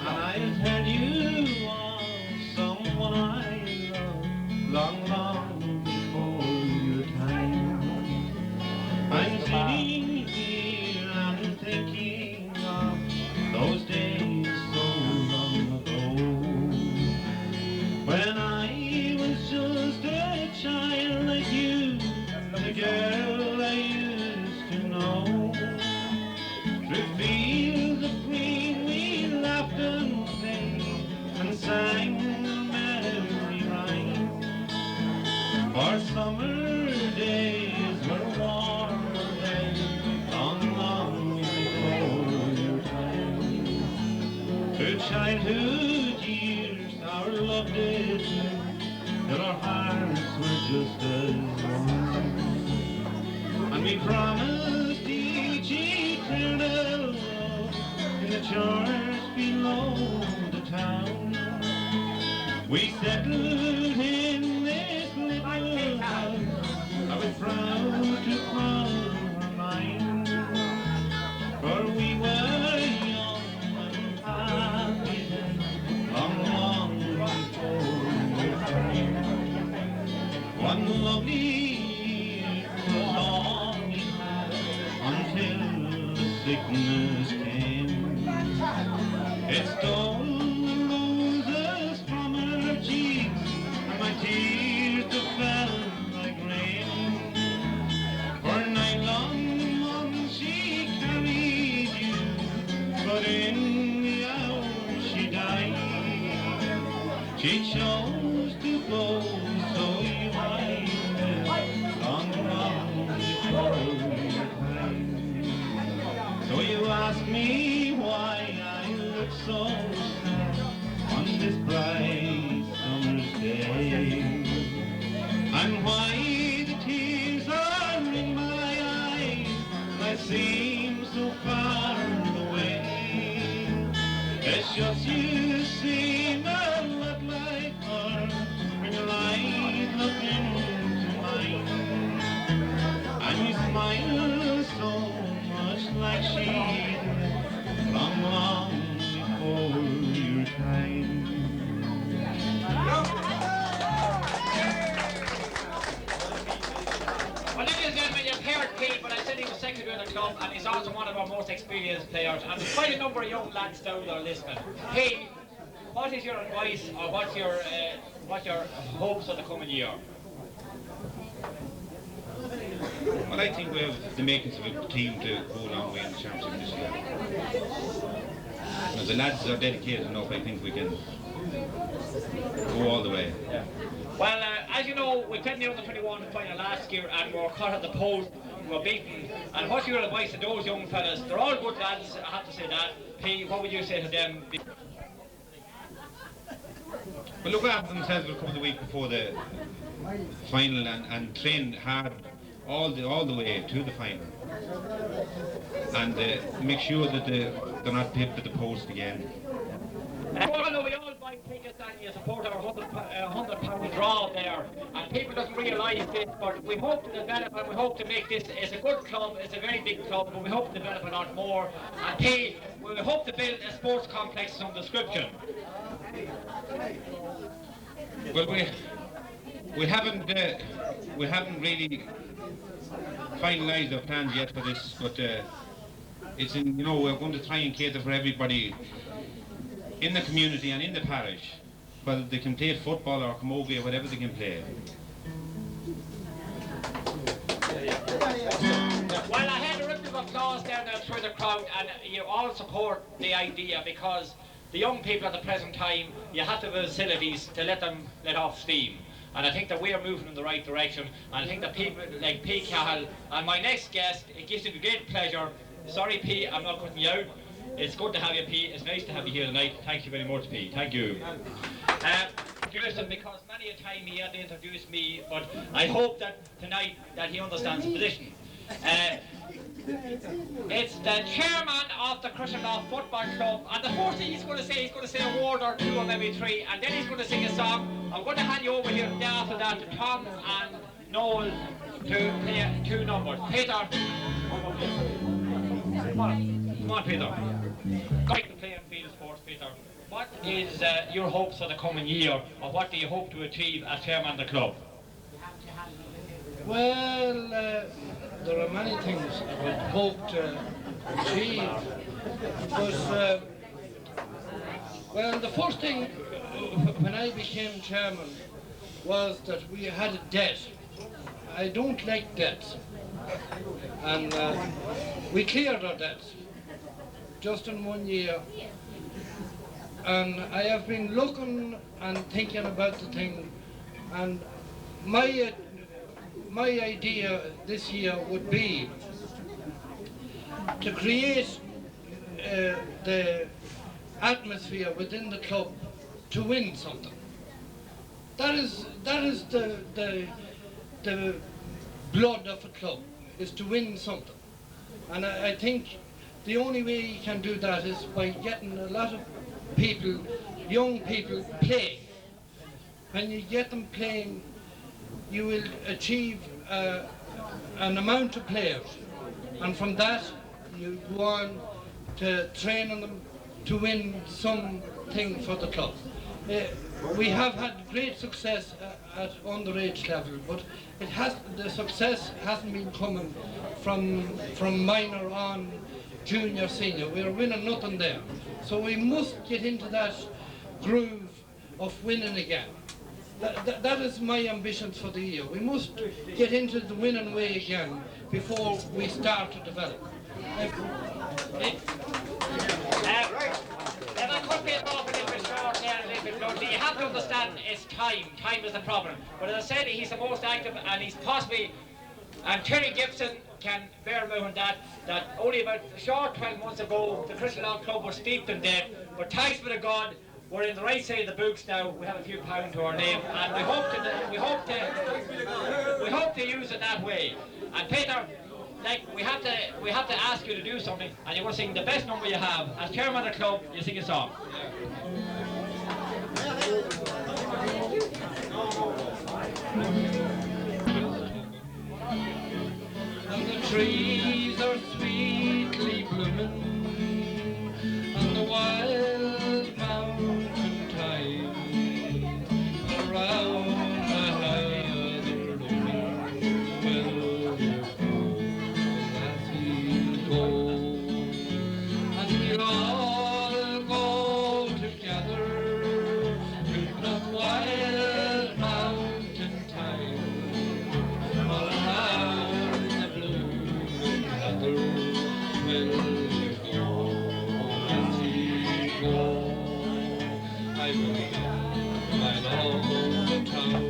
I'll tell you of someone I love, long, long before your time. I'm sitting here and thinking of those days so long ago, when I was just a child like you, the girl I used to know. Through fields of green we laughed and played and sang a merry rhyme, for summer days were warm, long, long before your time. Through childhood years our love did live, till our hearts were just as one, and we promised each eternal love in the church below the town. We settled in this little house, I was proud to call her mine, for we were young and happy then, long, long before your time. One lovely year was all we had, until the sickness came. It stole the roses from her cheeks, and my tears took fell like rain. For 9 long months she carried you, but in the hour she died. She chose to go, so you might have long, long before your time. So you ask me why I look so sad on this bright summer's day, and why the tears are in my eyes, I seem so far away. It's just you seem a lot like her when your eyes look into mine, and you smile so much like she did, long, long before your time. Well, ladies and gentlemen, you've heard Pete, but I said he was secretary of the club, and he's also one of our most experienced players, and there's quite a number of young lads down there listening. Pete, what is your advice, or what's your hopes for the coming year? Well, I think we have the makings of a team to go a long way in the championship this year. If the lads are dedicated enough, I think we can go all the way. Yeah. Well, as you know, we played in the under-21 final last year and we were caught at the post, we were beaten. And what's your advice to those young fellas? They're all good lads, I have to say that. P, what would you say to them? Well, look after themselves will come the week before the final and train hard all the way to the final. And make sure that they're not pipped at the post again. Well, we all buy tickets and you support our £100 draw there, and people don't realise this, but we hope to develop and we hope to make this, it's a good club, it's a very big club, but we hope to develop a lot more, and P, we hope to build a sports complex of some description. Well, we haven't really finalised our plans yet for this, but it's in, you know, we're going to try and cater for everybody in the community and in the parish, whether they can play football or camogie or whatever they can play. Well, I had a round of applause down there through the crowd, and you all support the idea, because the young people at the present time, you have to have facilities to let them let off steam. And I think that we are moving in the right direction, and I think that people like P. Cahill and my next guest, it gives me great pleasure. Sorry, P, I'm not cutting you out. It's good to have you, P. It's nice to have you here tonight. Thank you very much, P. Thank you. Listen, because many a time he had to introduce me, but I hope that tonight that he understands the position. It's the chairman of the Crosserlough Football Club, and the first thing he's going to say a word or two or maybe three, and then he's going to sing a song. I'm going to hand you over here after that to Tom and Noel to play two numbers. Peter, come on, Peter. Going to play and field sports, Peter. What is your hopes for the coming year, or what do you hope to achieve as chairman of the club? Well, there are many things I would hope to achieve, but well, the first thing when I became chairman was that we had a debt. I don't like debts, and we cleared our debts just in 1 year. And I have been looking and thinking about the thing, and my idea this year would be to create the atmosphere within the club to win something. That is the blood of a club, is to win something. And I think the only way you can do that is by getting a lot of people, young people, playing. When you get them playing, you will achieve an amount of players, and from that you go on to training them to win something for the club. We have had great success at underage level, but the success hasn't been coming from minor on junior, senior. We're winning nothing there. So we must get into that groove of winning again. That is my ambitions for the year. We must get into the winning way again before we start to develop. If I could be involved in it short there a little bit, Lord, you have to understand it's time. Time is the problem. But as I said, he's the most active, and he's possibly, and Terry Gibson can bear about on that only about a short 12 months ago, the Crosserlough Club was steeped in debt, but thanks be to God, we're in the right side of the books now. We have a few pounds to our name, and we hope to use it that way. And Peter, like, we have to ask you to do something, and you're going to sing the best number you have. As chairman of the club, you sing a song. And the trees are sweetly blooming, and the wild mountain thyme around the heather looming will as we go, and we'll all go together to the wild mountain thyme all around the blooming heather will go as we go. I will ride all the town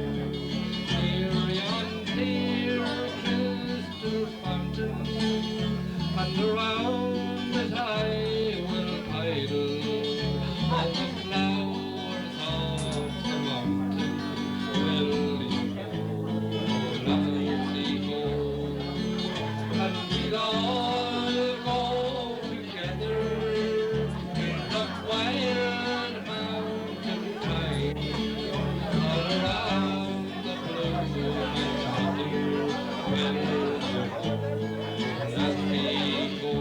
near yon clear crystal fountain, and around it I will idle all the flowers of the mountain will you go, lovely go, and we'll all go together in the wild mountain thyme all around the blooming heather will you go, as we go.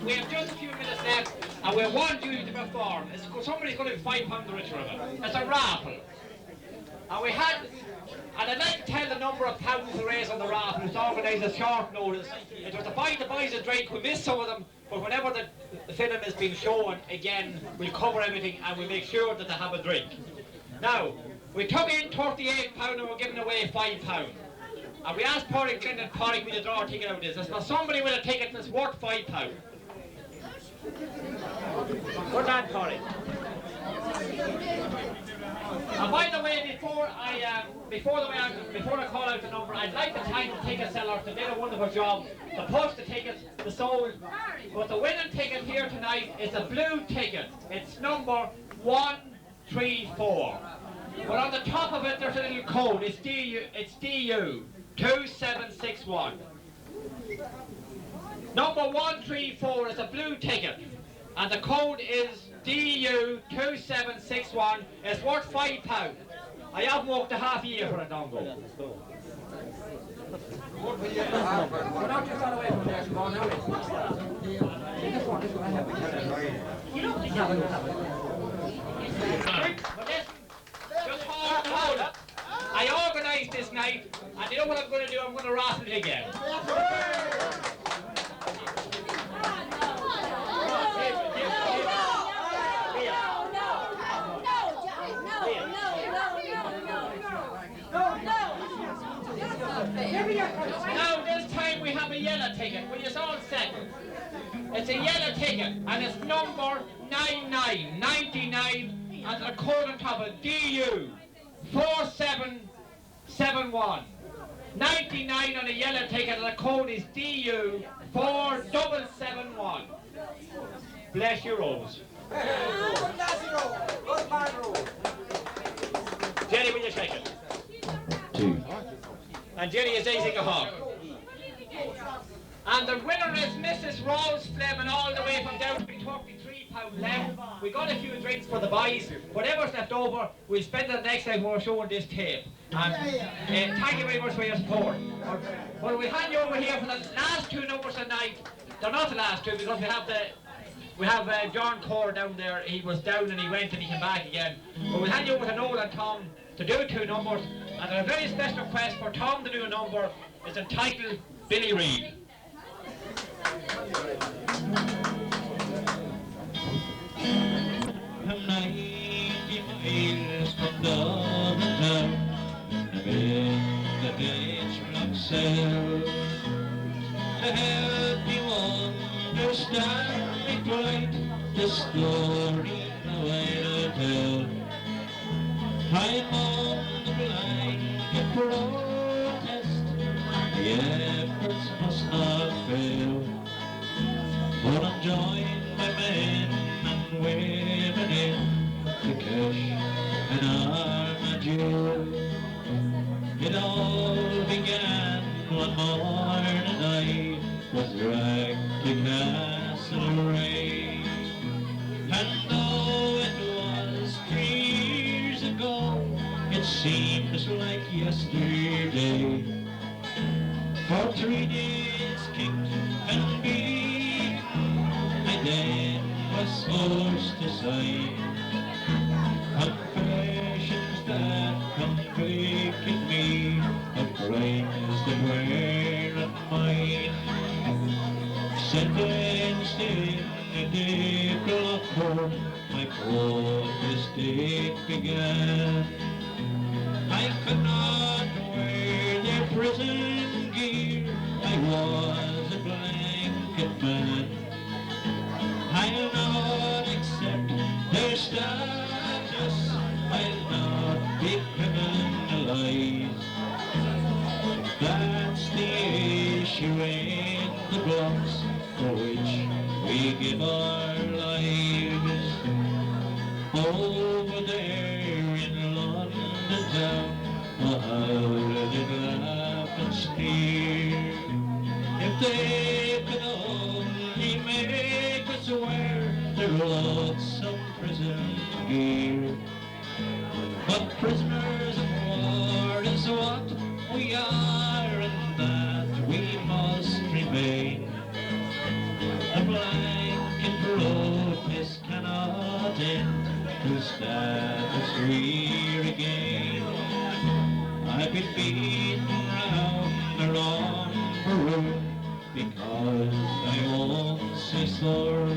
we have just a few minutes left, and we have one duty to perform. Somebody's going to be £5 richer of it. It's a raffle. And I'd like to tell the number of pounds to raise on the raffle. It's organised at short notice. It was to buy the boys a drink. We missed some of them, but whenever the film is being shown again, we'll cover everything and we'll make sure that they have a drink. Now, we took in £38 and we're giving away £5. And we asked Pádraig Glynn and Pádraig me to draw a ticket out of this. It's for somebody with a ticket that's worth £5. Good lad, Pádraig. And by the way, before I call out the number, I'd like to thank the ticket sellers. They did a wonderful job. The post the tickets, the sold. But the winning ticket here tonight is a blue ticket. It's number 134. But on the top of it, there's a little code. It's DU 2761. Number 134 is a blue ticket, and the code is DU 2761. It's worth £5. I have worked a half year for it, don't go. Just hold it. I organised this night, and you know what I'm going to do? I'm going to raffle it again. Now this time we have a yellow ticket. Will you all settle? It's a yellow ticket, and it's number 9999, and the code on top of DU 4771. 99 on a yellow ticket, and the code is DU 4771. Bless your Rose. Jenny, will you shake it? 2. And Jenny is easy to hug. And the winner is Mrs. Rose Fleming, all the way from down to £23 left. We got a few drinks for the boys. Whatever's left over, we'll spend it next time we're showing this tape. And thank you very much for your support. Well, we'll hand you over here for the last two numbers tonight. They're not the last two because we have John Core down there. He was down and he went and he came back again. But we'll hand you over to Noel and Tom to do two numbers. And a very special request for Tom to do a number is entitled Billy Reid. I'm 90 miles from downtown. I'm in the beach block cell. To help you understand me quite the story now I'll tell. I'm on the blanket protest. The efforts must not fail. But I'm joined by men and women in the cash and armadillo. It all began one morning I was dragged to Castlereagh. And though it was 3 years ago, it seems like yesterday. For 3 days kicked and beat, I then was forced to sign confessions that convicted me of crimes that weren't mine. Sentenced in the Diplomat court, my court date began. I could not wear their prison gear, I was a blanket man. I'll not accept their status, I'll not be criminalized. That's the issue in the blocks for which we give our lives. Over there in London town, how they laugh and sneer. If they could only make us wear their loathsome prison gear. But prisoners of war is what we are, and that we must remain. A blind road this cannot end to status we're again. I've been beaten round the wrong road because I once I swore.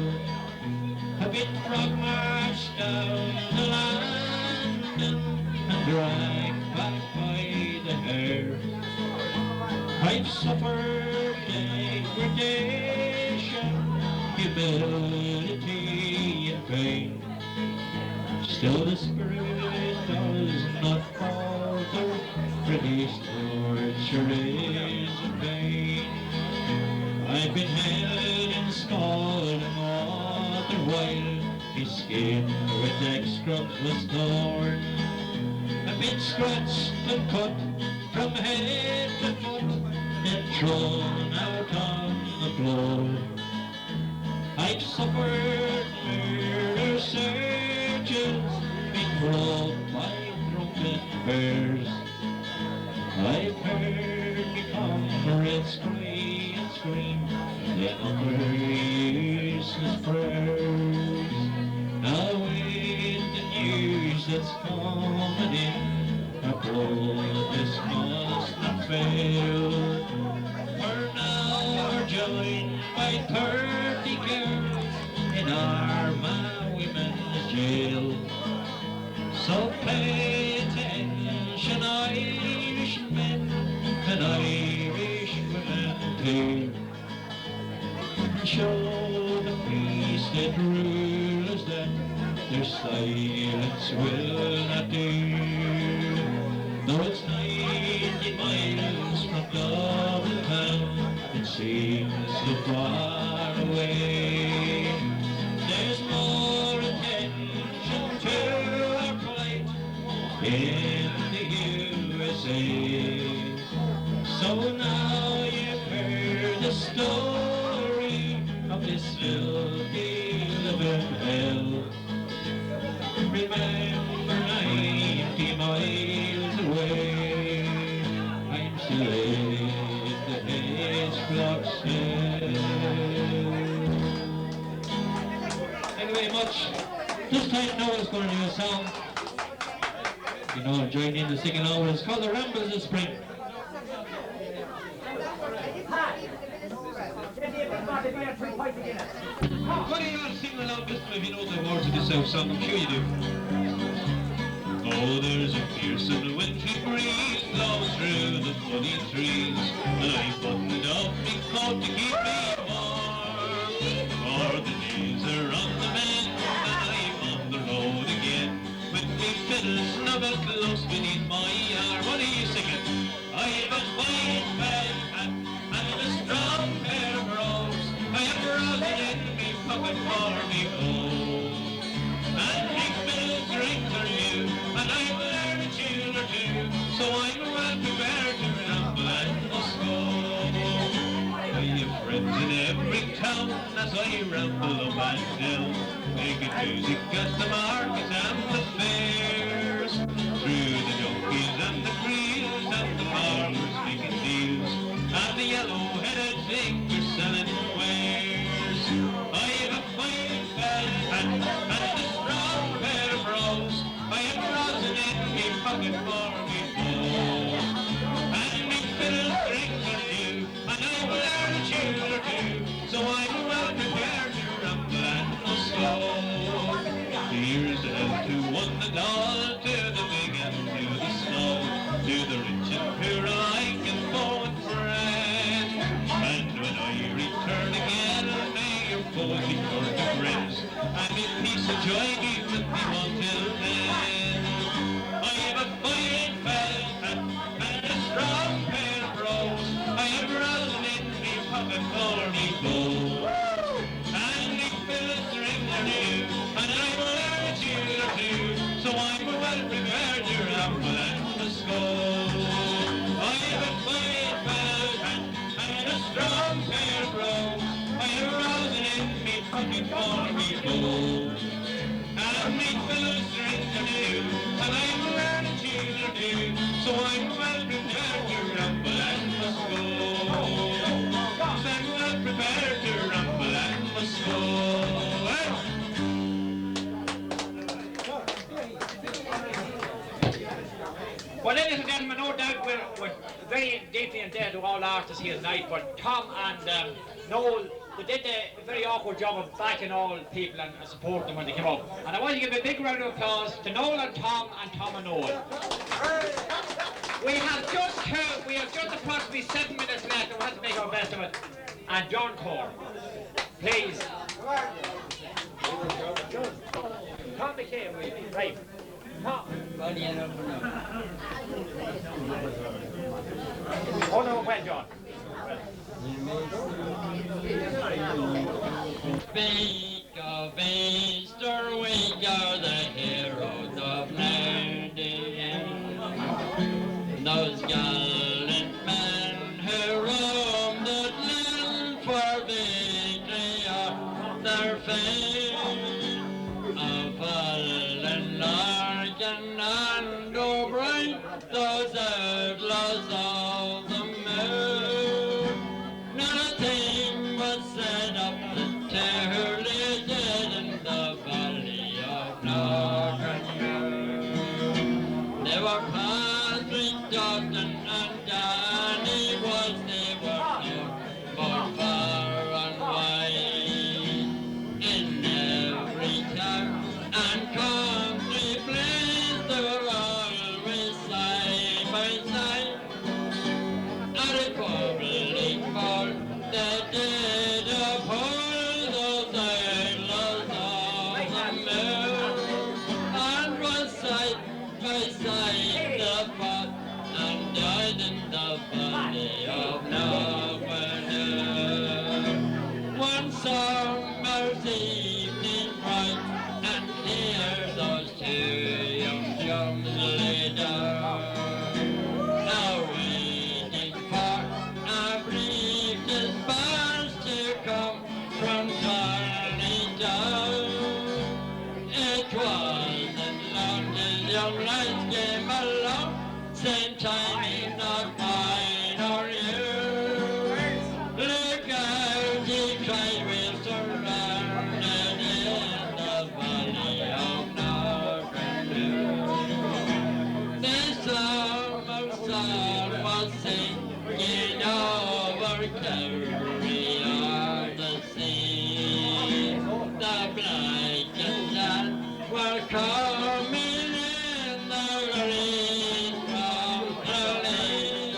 I've been frog marched down to London and dragged back by the hair. I've suffered degradation, humility and pain. Still the spirit does not falter, for these torture is in vain. I've been held in scalding water while my skin with extrums was torn. I've been scratched and cut from head to foot, then thrown out on the floor. I've suffered murder surges, been broke by drunken bears. I've heard me comrades cry and scream, then utter useless prayers. Now with the news that's coming in, abroad this must not fail. For now we're joined by 30 girls in Armagh women's jail. So pay attention, Irish men and Irish women too. Show the peace that rulers that their silence will not do. Though it's 90 miles from Dublin town, it seems so far away. There's more attention to our plight in the USA. So now you've heard the story of this filthy living hell. Remember 90 miles away, I'm still in the H-Block cell. Thank you very much. This time Noah's going to do a song. You know, join in the singing over. It's called The Rambles of Spring. What do you all sing along this time if you know the words of this song? I'm sure you do. Oh, there's a fearsome wintry breeze blows through the funny trees, and I buttoned up my coat to keep me warm. For the days are on the mend, and I'm on the road again, with me fiddle snuggled close beneath my arm. What are you singing? I've a fine felt hat and a strong pair of brogues. I have rosin in me pocket for me home. And me fiddle's drinker new, and I will learn a tune or two, so I'm well prepared to ramble and must go. I have friends in every town as I ramble up and down, making music at the markets and the fairs, through the donkeys and the creels and the farmers making deals, and the yellow-headed fingers selling wares. I have a fine felt hat and a strong pair of brogues. I have rosin in me pocket for me bow. And me fiddle's drinker new, and I will learn a tune or two, so I'm well prepared to ramble and must go. Here's a health to one and all, to the big and to the small, to the rich and poor alike and foe and friend. And when I return again, may your foes be turned to friends, and in peace and joy be with me until then. I have a fine felt hat and a strong pair of brogues. I have rosin in me pocket for me bow. And me fiddle's drinker new, and I will learn a tune or two, so I'm well prepared to ramble and must go. I have a fine felt hat and a strong pair of brogues. I have rosin in me pocket for me bow. And me fiddle's drinker new, and I will learn a tune or two, so I'm well prepared to ramble and must go. I'm well prepared to ramble and must go. and dead to all artists here tonight, but Tom and Noel, they did a very awkward job of backing all people and supporting them when they came up. And I want to give a big round of applause to Noel and Tom and Noel. We have just approximately 7 minutes left, and we have to make our best of it. And John Core, please. Tom McKay, right. Tom. Oh no, well, John. Speak of Easter, we are the heroes of London. Those gallant men who roamed the land for victory of their fame. Of fallen Larkin and O'Brien, those outlaws of the moon. Not a thing was said of the terrorly dead in the valley of Northern. They were Patrick Dawson and Danny was, they were known both far and wide. In every town and country place they were always side by side. At a public ball they did uphold those outlaws of the moon, and was side by side the fought and died in the valley of Northern. One summer's evening bright and clear, those two young chums lay down, awaiting for a brief dispatch to come from Charlie Down. It wasn't long till young lads came along, same time not mine or you. Look out, he cried, we're surrounded in the valley of Northern. The summer sun was sinking over Kerry on the sea. The black and tan were coming in the rain from the lake.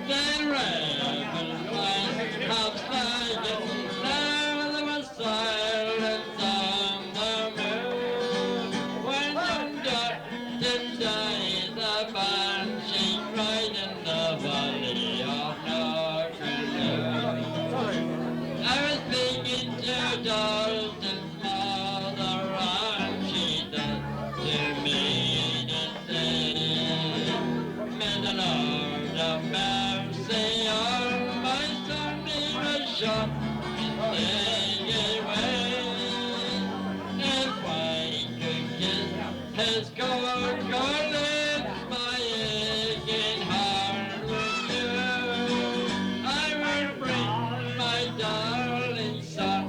The rebel flags have sliding, now there was silence on the moon. When young Dutton died, the banshee cried in the valley of Northern. I was speaking to Dalton's mother, and she said to me to say, may the Lord have mercy on my son, he was shot and taken away. If I could kiss his cold lips, my aching heart would do. I would bring my darling son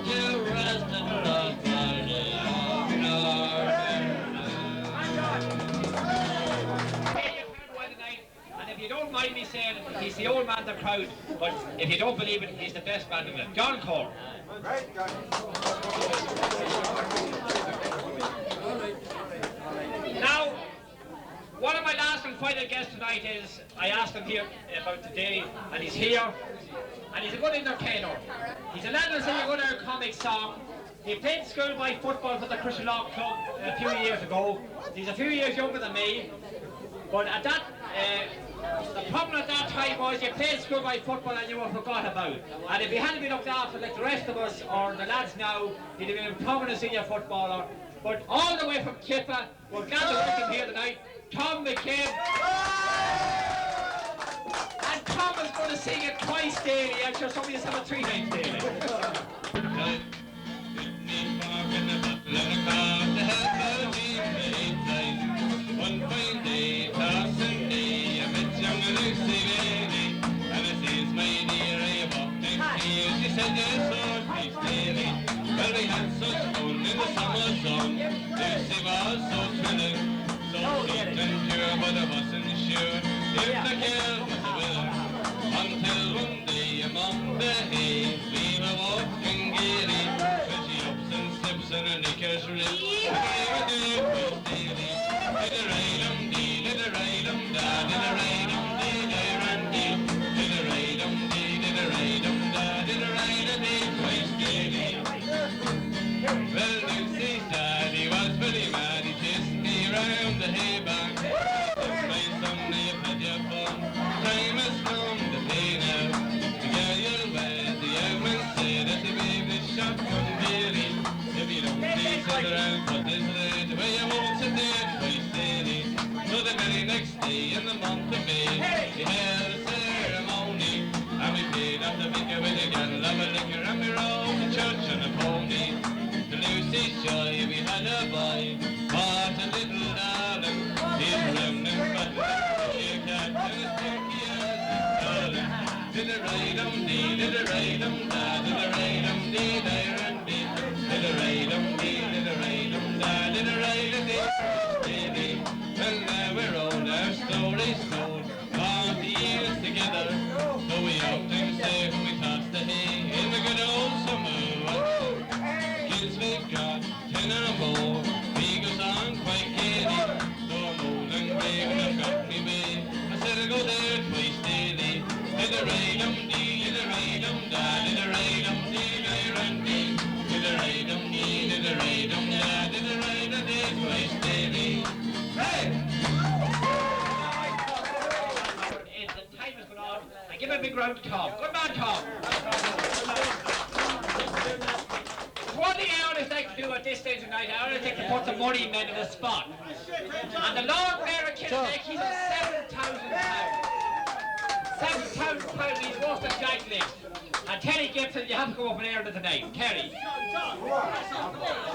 to rest in the valley of Northern. And if you don't mind me saying, he's the old man of the crowd, but if you don't believe it, he's the best man in it. John Core. Now, one of my last and final guests tonight is, I asked him here about today, and he's here, and he's a good entertainer. He's a lad who'll sing a good old comic song. He played schoolboy football for the Crosserlough club a few years ago. He's a few years younger than me, but at that, the problem at that time was you played schoolboy football and you were forgot about. And if he hadn't been looked after like the rest of us, or the lads now, he'd have been a prominent senior footballer. But all the way from Kippa, we're glad to welcome here tonight, Tom McKay. And Tom is going to sing it twice daily. I'm sure somebody has done it 3 times daily. One fine day, past Sunday, I met young Lucy Bailey, and I says, my dear, I walked next to you. She said, yes, so please, daily. Well, we had such fun in the summer sun. Lucy was so thrilling, so sweet and pure, but I wasn't sure if the girl was a winner. among the hay, we were walking gaily, 20 ups and slips and a knickers rip. Did-a-ray-dum-dee, did-a-ray-dum-da, did-a-ray-dum-dee, dee-ran-dee, did-a-ray-dum-dee, did-a-ray-dum-da, did-a-ray-dum-dee, twice daily. Well, Lucy's daddy was very mad, he chased me round the hay barn. My son, you've had your fun, time has come to pay now. The girl you'll wed, the young man said that the baby shotgun daily. If you don't please sit around, put this late, well you won't sit there twice daily. So the very next day in the month of May, we held a ceremony, and we played at the vicar with a gal of a liquor, and we rode to church on a pony. To Lucy's joy we had a boy, what a little darling, he's round and fat, he can't tell his turkey as his darling. Did-a-ray-dum-dee, did-a-ray-dum-da, did-a-ray-dum-dee, dee-ran-dee, did-a-ray-dum-dee, did-a-ray-dum-da, did-a-ray-dum-dee, dee-dee. Well now we're old, our story's told, 40 years together, so we often say when we toss the hay in the good old summer weather. Kids we've got 10 or more, we goes on quite gaily, so I'm old and grey when I've got me way, I said I'll go there twice daily. Did-a-ray-dum-dee, did-a-ray-dum-da, did-a-ray-dum-dee, dee-ran-dee, did-a-ray-dum-dee, did-a-ray-dum-da, did-a-ray-dum-dee, twice daily. Hey! The time has gone on. I give a big round to Tom. Good man, Tom. One thing I always like to do at this stage of the night, I always like to put the money men in a spot. And the Lord Mayor of Kilnaleck, he's on £7,000. £7,000 he's worth the jack list. And Terry Gibson, you have to go up and air it tonight. Terry.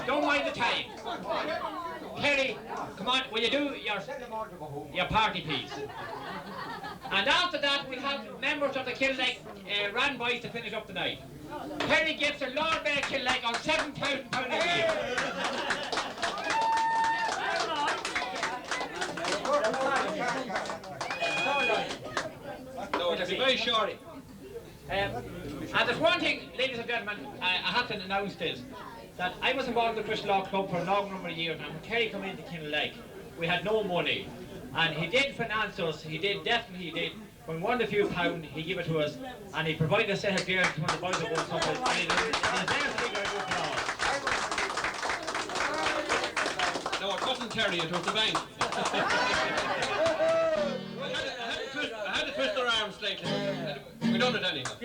Don't mind the time. Terry, come on, will you do your party piece? And after that, we'll have members of the Kilnaleck Ran Boys to finish up the night. Terry Gibson, Lord Mayor Kilnaleck on £7,000 a year. No, it'll be very short. And there's one thing, ladies and gentlemen, I have to announce this, that I was involved with the Crosserlough Club for a long number of years, and when Terry came into Kilnaleck, we had no money. And he did finance us, definitely he did. When we won a few pounds, he gave it to us, and he provided a set of gear to one of the boys that won something. And he deserves to be very good for all. No, it wasn't Terry, it was the bank. I had to twist their arms slightly. We done it anyhow.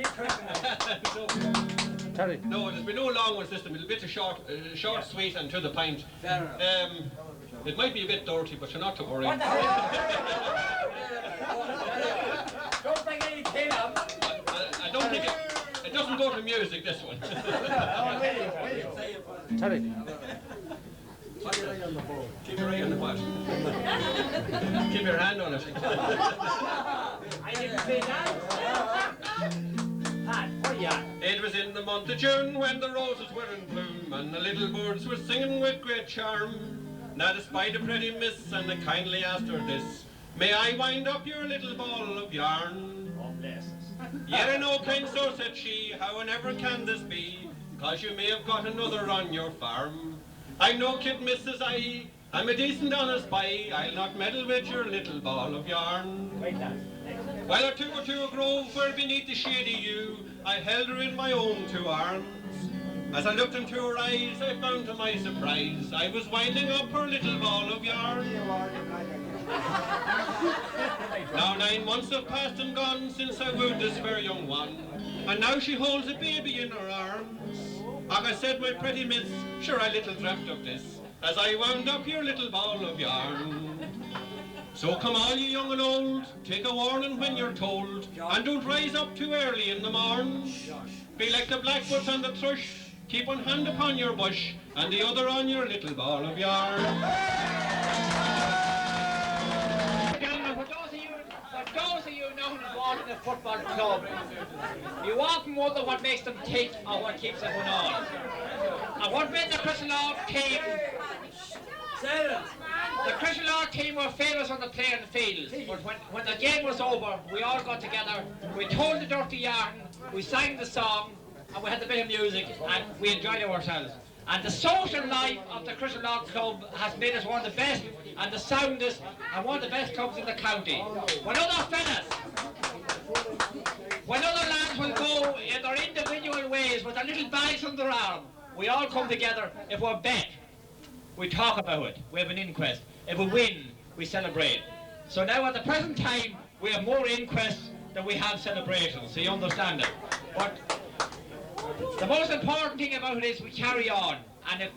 Terry. No, there's been no long one system. It'll be a short, sweet, and to the point. It might be a bit dirty, but you're not to worry. Don't bring any tea up. I don't think it doesn't go to music, this one. Terry. Keep your eye on the what? Keep your hand on it. I didn't say that. Pat, what are you at? It was in the month of June when the roses were in bloom and the little birds were singing with great charm. Now despite a pretty miss and I kindly asked her this, may I wind up your little ball of yarn? Oh, bless us. Yet I know, kind sir, said she, how and ever can this be? 'Cause you may have got another on your farm. I know, kid, missus, I'm a decent honest boy, I'll not meddle with your little ball of yarn. Wait, lad. While I took her to a grove where beneath the shady yew, I held her in my own two arms. As I looked into her eyes, I found to my surprise, I was winding up her little ball of yarn. Now 9 months have passed and gone since I wooed this fair young one, and now she holds a baby in her arms. Like I said, my pretty miss, sure I little dreamt of this, as I wound up your little ball of yarn. So come all you young and old, take a warning when you're told, and don't rise up too early in the morn. Be like the blackbirds and the thrush, keep one hand upon your bush, and the other on your little ball of yarn. For those of you now involved in the football club, you often wonder what makes them tick or what keeps them going on. And what made the Crosserlough team The Crosserlough team were famous on the playing field, but when the game was over, we all got together, we told the dirty yarn, we sang the song, and we had a bit of music, and we enjoyed ourselves. And the social life of the Crosserlough club has made us one of the best and the soundest and one of the best clubs in the county. When other lads will go in their individual ways with their little bags under their arm, we all come together. If we're bet, we talk about it, we have an inquest. If we win, we celebrate. So now at the present time, we have more inquests than we have celebrations, so you understand it. But the most important thing about it is we carry on, and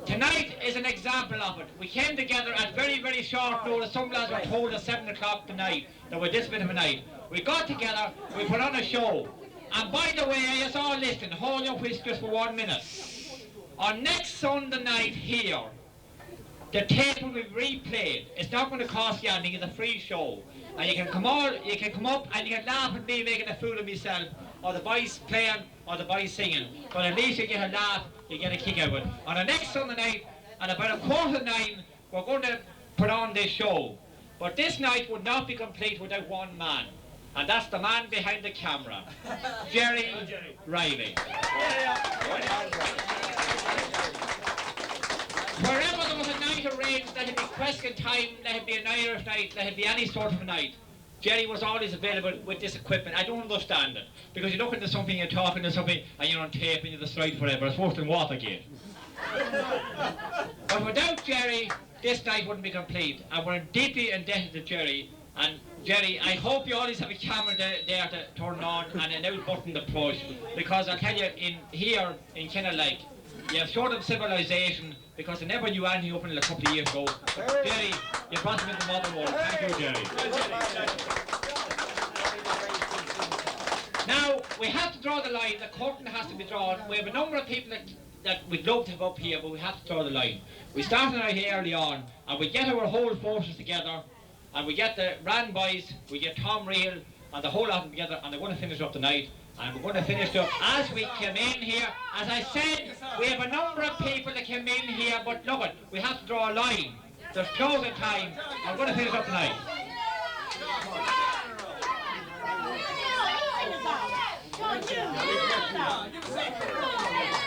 tonight is an example of it. We came together at very, very short notice. Some lads were told at 7 o'clock tonight that we're this bit of a night. We got together, we put on a show, and by the way, it's all listening, hold your whiskers for 1 minute. On next Sunday night here, the tape will be replayed. It's not going to cost you anything, it's a free show. And you can come up and you can laugh at me making a fool of myself, or the boys playing, or the boys singing. But at least you get a laugh, you get a kick out of it. On the next Sunday night, at about 8:45, we're going to put on this show. But this night would not be complete without one man. And that's the man behind the camera, Jerry Riley. Wherever there was a night arranged, let it be question time, let it be an Irish night, let it be any sort of a night, Jerry was always available with this equipment. I don't understand it, because you look into something, you're talking to something, and you're on tape and you're the strike forever. It's worse than Watergate. But without Jerry, this night wouldn't be complete, and we're deeply indebted to Jerry. And Jerry, I hope you always have a camera there to turn on and an out button to push, because I'll tell you, here in Kilnaleck, you have showed them civilization, because they never knew anything up until a couple of years ago. But Jerry, you brought them into the modern world. Thank you, Jerry. Now, we have to draw the line. The curtain has to be drawn. We have a number of people that we'd love to have up here, but we have to draw the line. We started out here early on, and we get our whole forces together, and we get the Rand boys, we get Tom Reel, and the whole lot of them together, and they're going to finish up tonight. And we're going to finish up as we came in here. As I said, we have a number of people that came in here, but look it, we have to draw a line. There's closing time. I'm going to finish up tonight.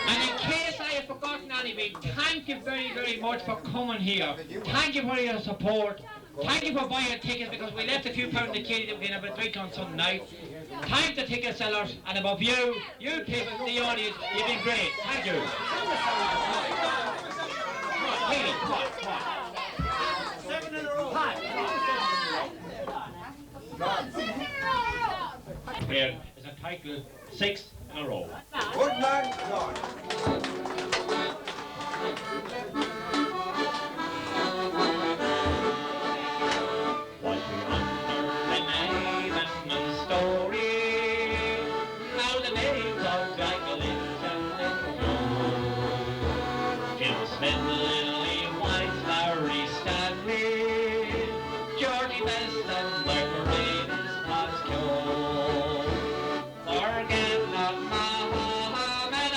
And in case I have forgotten anything, thank you very, very much for coming here. Thank you for your support. Thank you for buying tickets, because we left a few pounds to kids that we can have a drink on Sunday night. Thank the ticket sellers, and above you people, the audience, you've been great. Thank you. Really, come on. 7 in a row. Here is entitled 6 in a row. Good man, John. Forget not Muhammad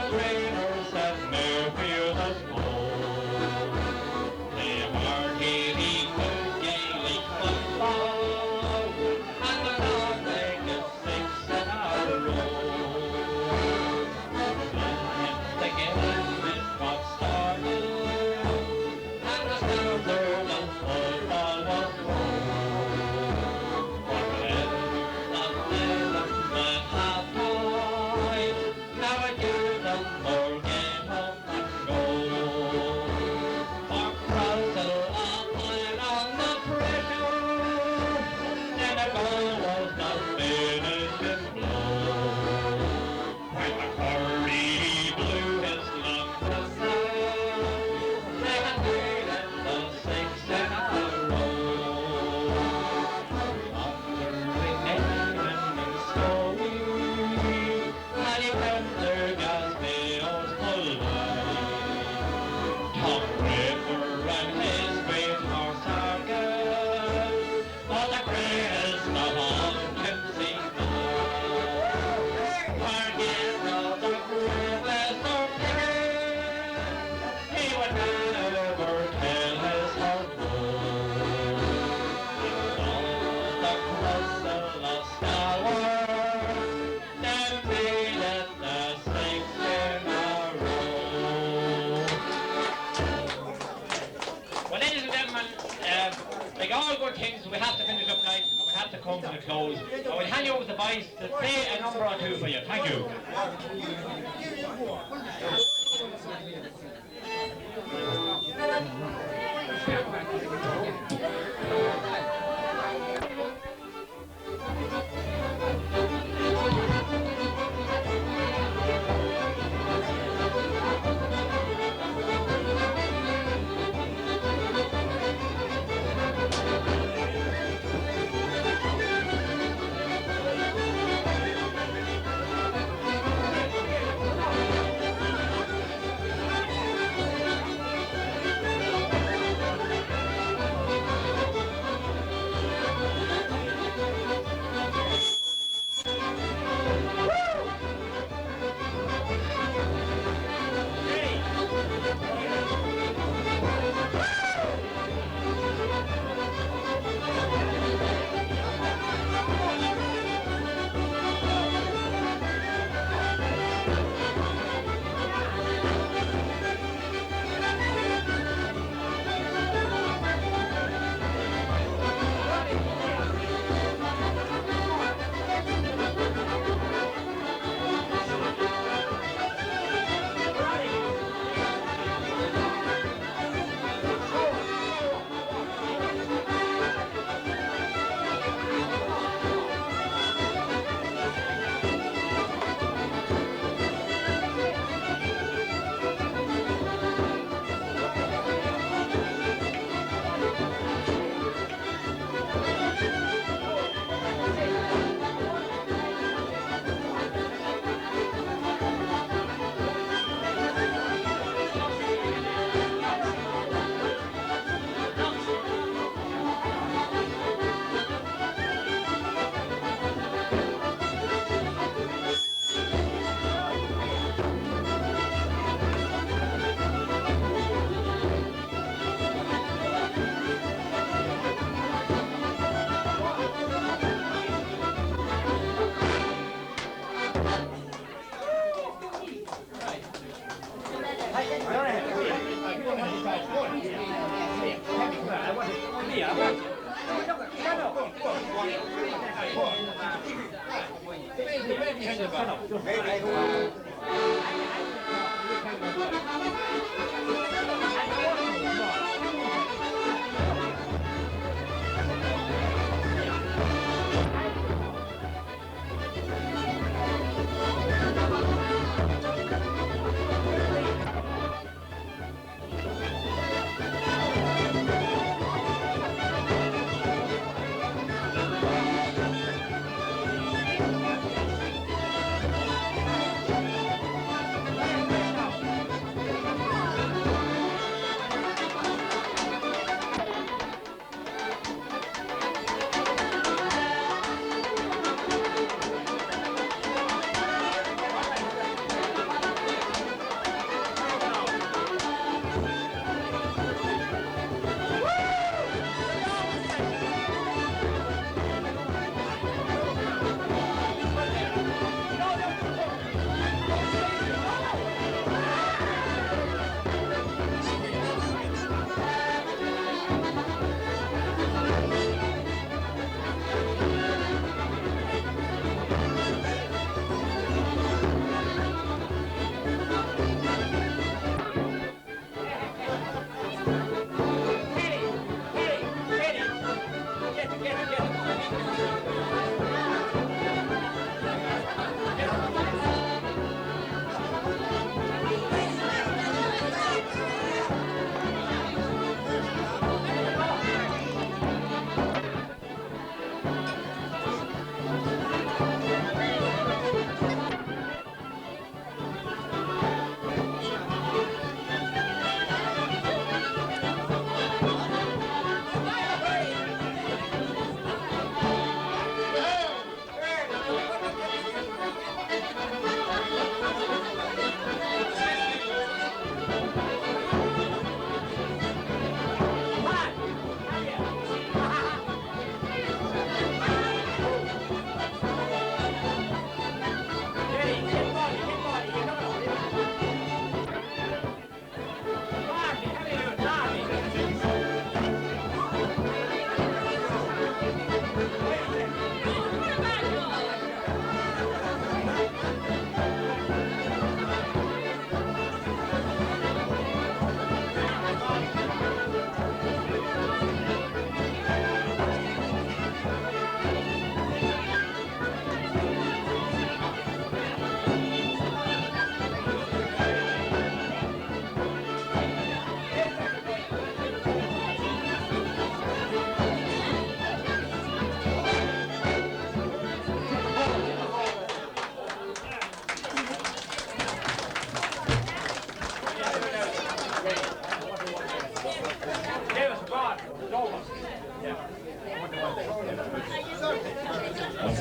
trainers have no fear the smoke. They are daily Gaelic football, and the Nordic is 6 in a row. The game got started, and the standard of football was low. But when the men have time, now I give them more game up and go. For Crosserlough playing on the pressure, then the goal was the finishing blow. When the Curry blew his long whistle, they had made it the 6th in a row. After remaining in Stowey, and he went to Gaspeo's full Tom River and his great horse are good, but the greatest of all Gypsy forget all the greatest of he would never tell his heart woe. All the Crosserlough stalwart, they made it the 6th in a row. Well, ladies and gentlemen, like all good things, we have to finish up tonight, and we have to come to the close. I will hand you over to the boys to play a number or two for you. Thank you.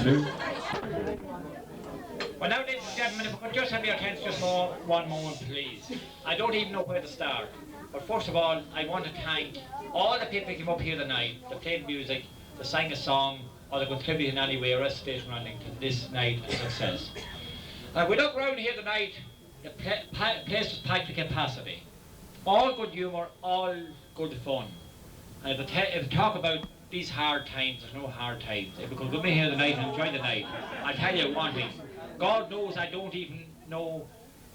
true. Well now, ladies and gentlemen, if we could just have your attention just for one moment, please. I don't even know where to start. But first of all, I want to thank all the people who came up here tonight, that played music, that sang a song, or that contributed in any way or station or anything to this night a success. We look around here tonight, the place was packed to capacity. All good humour, all good fun. And if we talk about these hard times, there's no hard times. If we could come in here tonight and enjoy the night, I'll tell you one thing. God knows I don't even know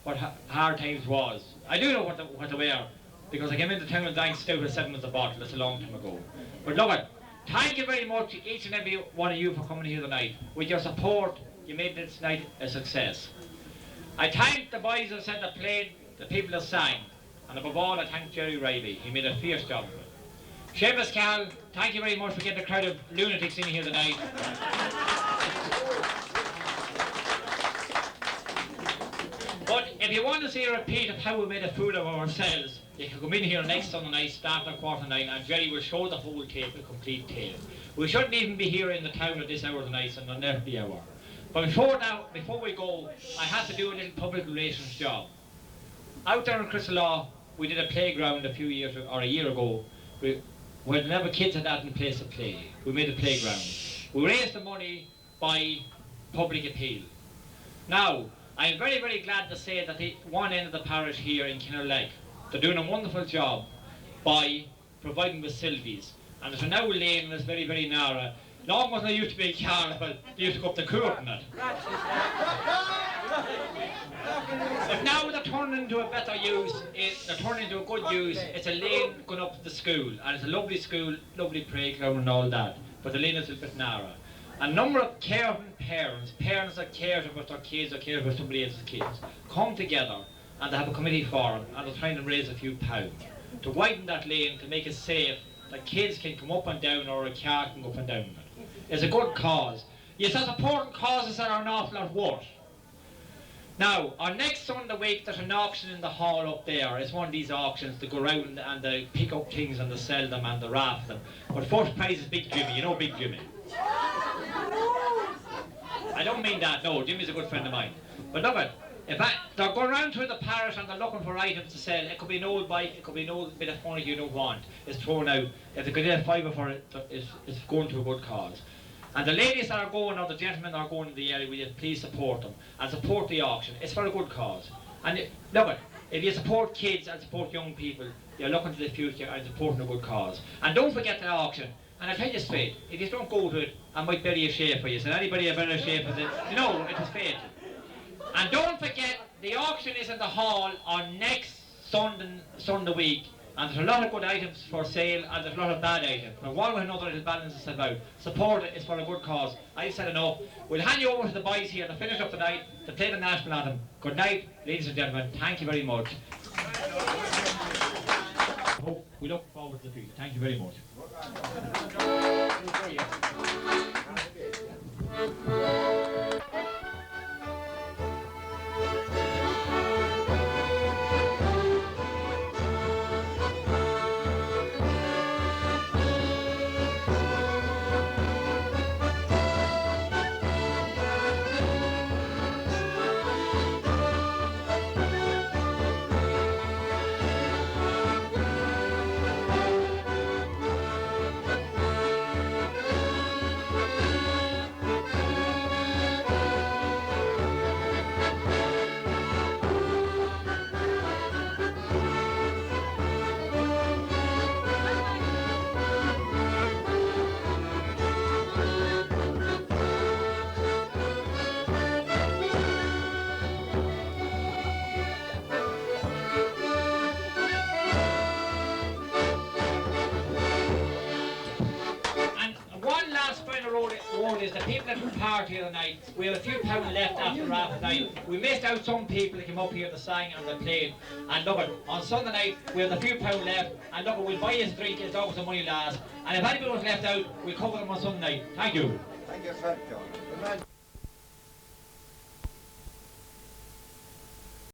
what hard times was. I do know what they were, because I came into town and drank stout at 7 at the bottle. That's a long time ago. But look it, thank you very much, each and every one of you, for coming here tonight. With your support, you made this night a success. I thank the boys that said that played, the people that sang, and above all I thank Jerry Riley. He made a fierce job of it. Seamus Cal, thank you very much for getting a crowd of lunatics in here tonight. But if you want to see a repeat of how we made a fool of ourselves, you can come in here next Sunday night, start at 9:15, and Jerry will show the whole tape, the complete tape. We shouldn't even be here in the town at this hour tonight, and there'll never be an hour. But before we go, I have to do a little public relations job. Out there in Crosserlough, we did a playground a year ago. Where never kids had that in place to play. We made a playground. We raised the money by public appeal. Now, I'm very, very glad to say that the one end of the parish here in Kilnaleck, they're doing a wonderful job by providing facilities. And there's a now lane that's very, very narrow. Long wasn't there used to be a car, but they used to go up the court in it. But now they're turning into a better use, they're turning into a good use. It's a lane going up to the school, and it's a lovely school, lovely playground and all that. But the lane is a bit narrow. A number of caring parents that care about their kids or care about somebody else's kids, come together and they have a committee forum, and they're trying to raise a few pounds to widen that lane to make it safe, that kids can come up and down, or a car can go up and down it. It's a good cause. Yes, there's important causes that are an awful lot worse. Now, on next Sunday week, there's an auction in the hall up there. It's one of these auctions to go around and they pick up things and they sell them and they raft them. But first prize is Big Jimmy. You know Big Jimmy? I don't mean that, no. Jimmy's a good friend of mine. But look at it. They're going around through the parish and they're looking for items to sell. It could be an old bike, it could be an old bit of furniture you don't want. It's thrown out. If they could get a fiver for it, it's going to a good cause. And the ladies that are going, or the gentlemen that are going in the area, will you please support them and support the auction. It's for a good cause. And look, if you support kids and support young people, you're looking to the future and supporting a good cause. And don't forget the auction. And I tell you straight, if you don't go to it, I might bury a shave for you. So anybody a better shave for it? No, it is fatal. And don't forget, the auction is in the hall on next Sunday week. And there's a lot of good items for sale, and there's a lot of bad items. But one way or another, it'll balance itself out. Support it, it's for a good cause. I've said enough. We'll hand you over to the boys here to finish up tonight, to play the national anthem. Good night, ladies and gentlemen. Thank you very much. We look forward to the future. Thank you very much. Is the people that took part here tonight, we have a few pounds left after half night. We missed out some people that came up here to sing and they played. And look, on Sunday night we have a few pounds left, and look, we'll buy us a drink as long as the money lasts. And if anybody was left out, we'll cover them on Sunday night. Thank you. Thank you, John.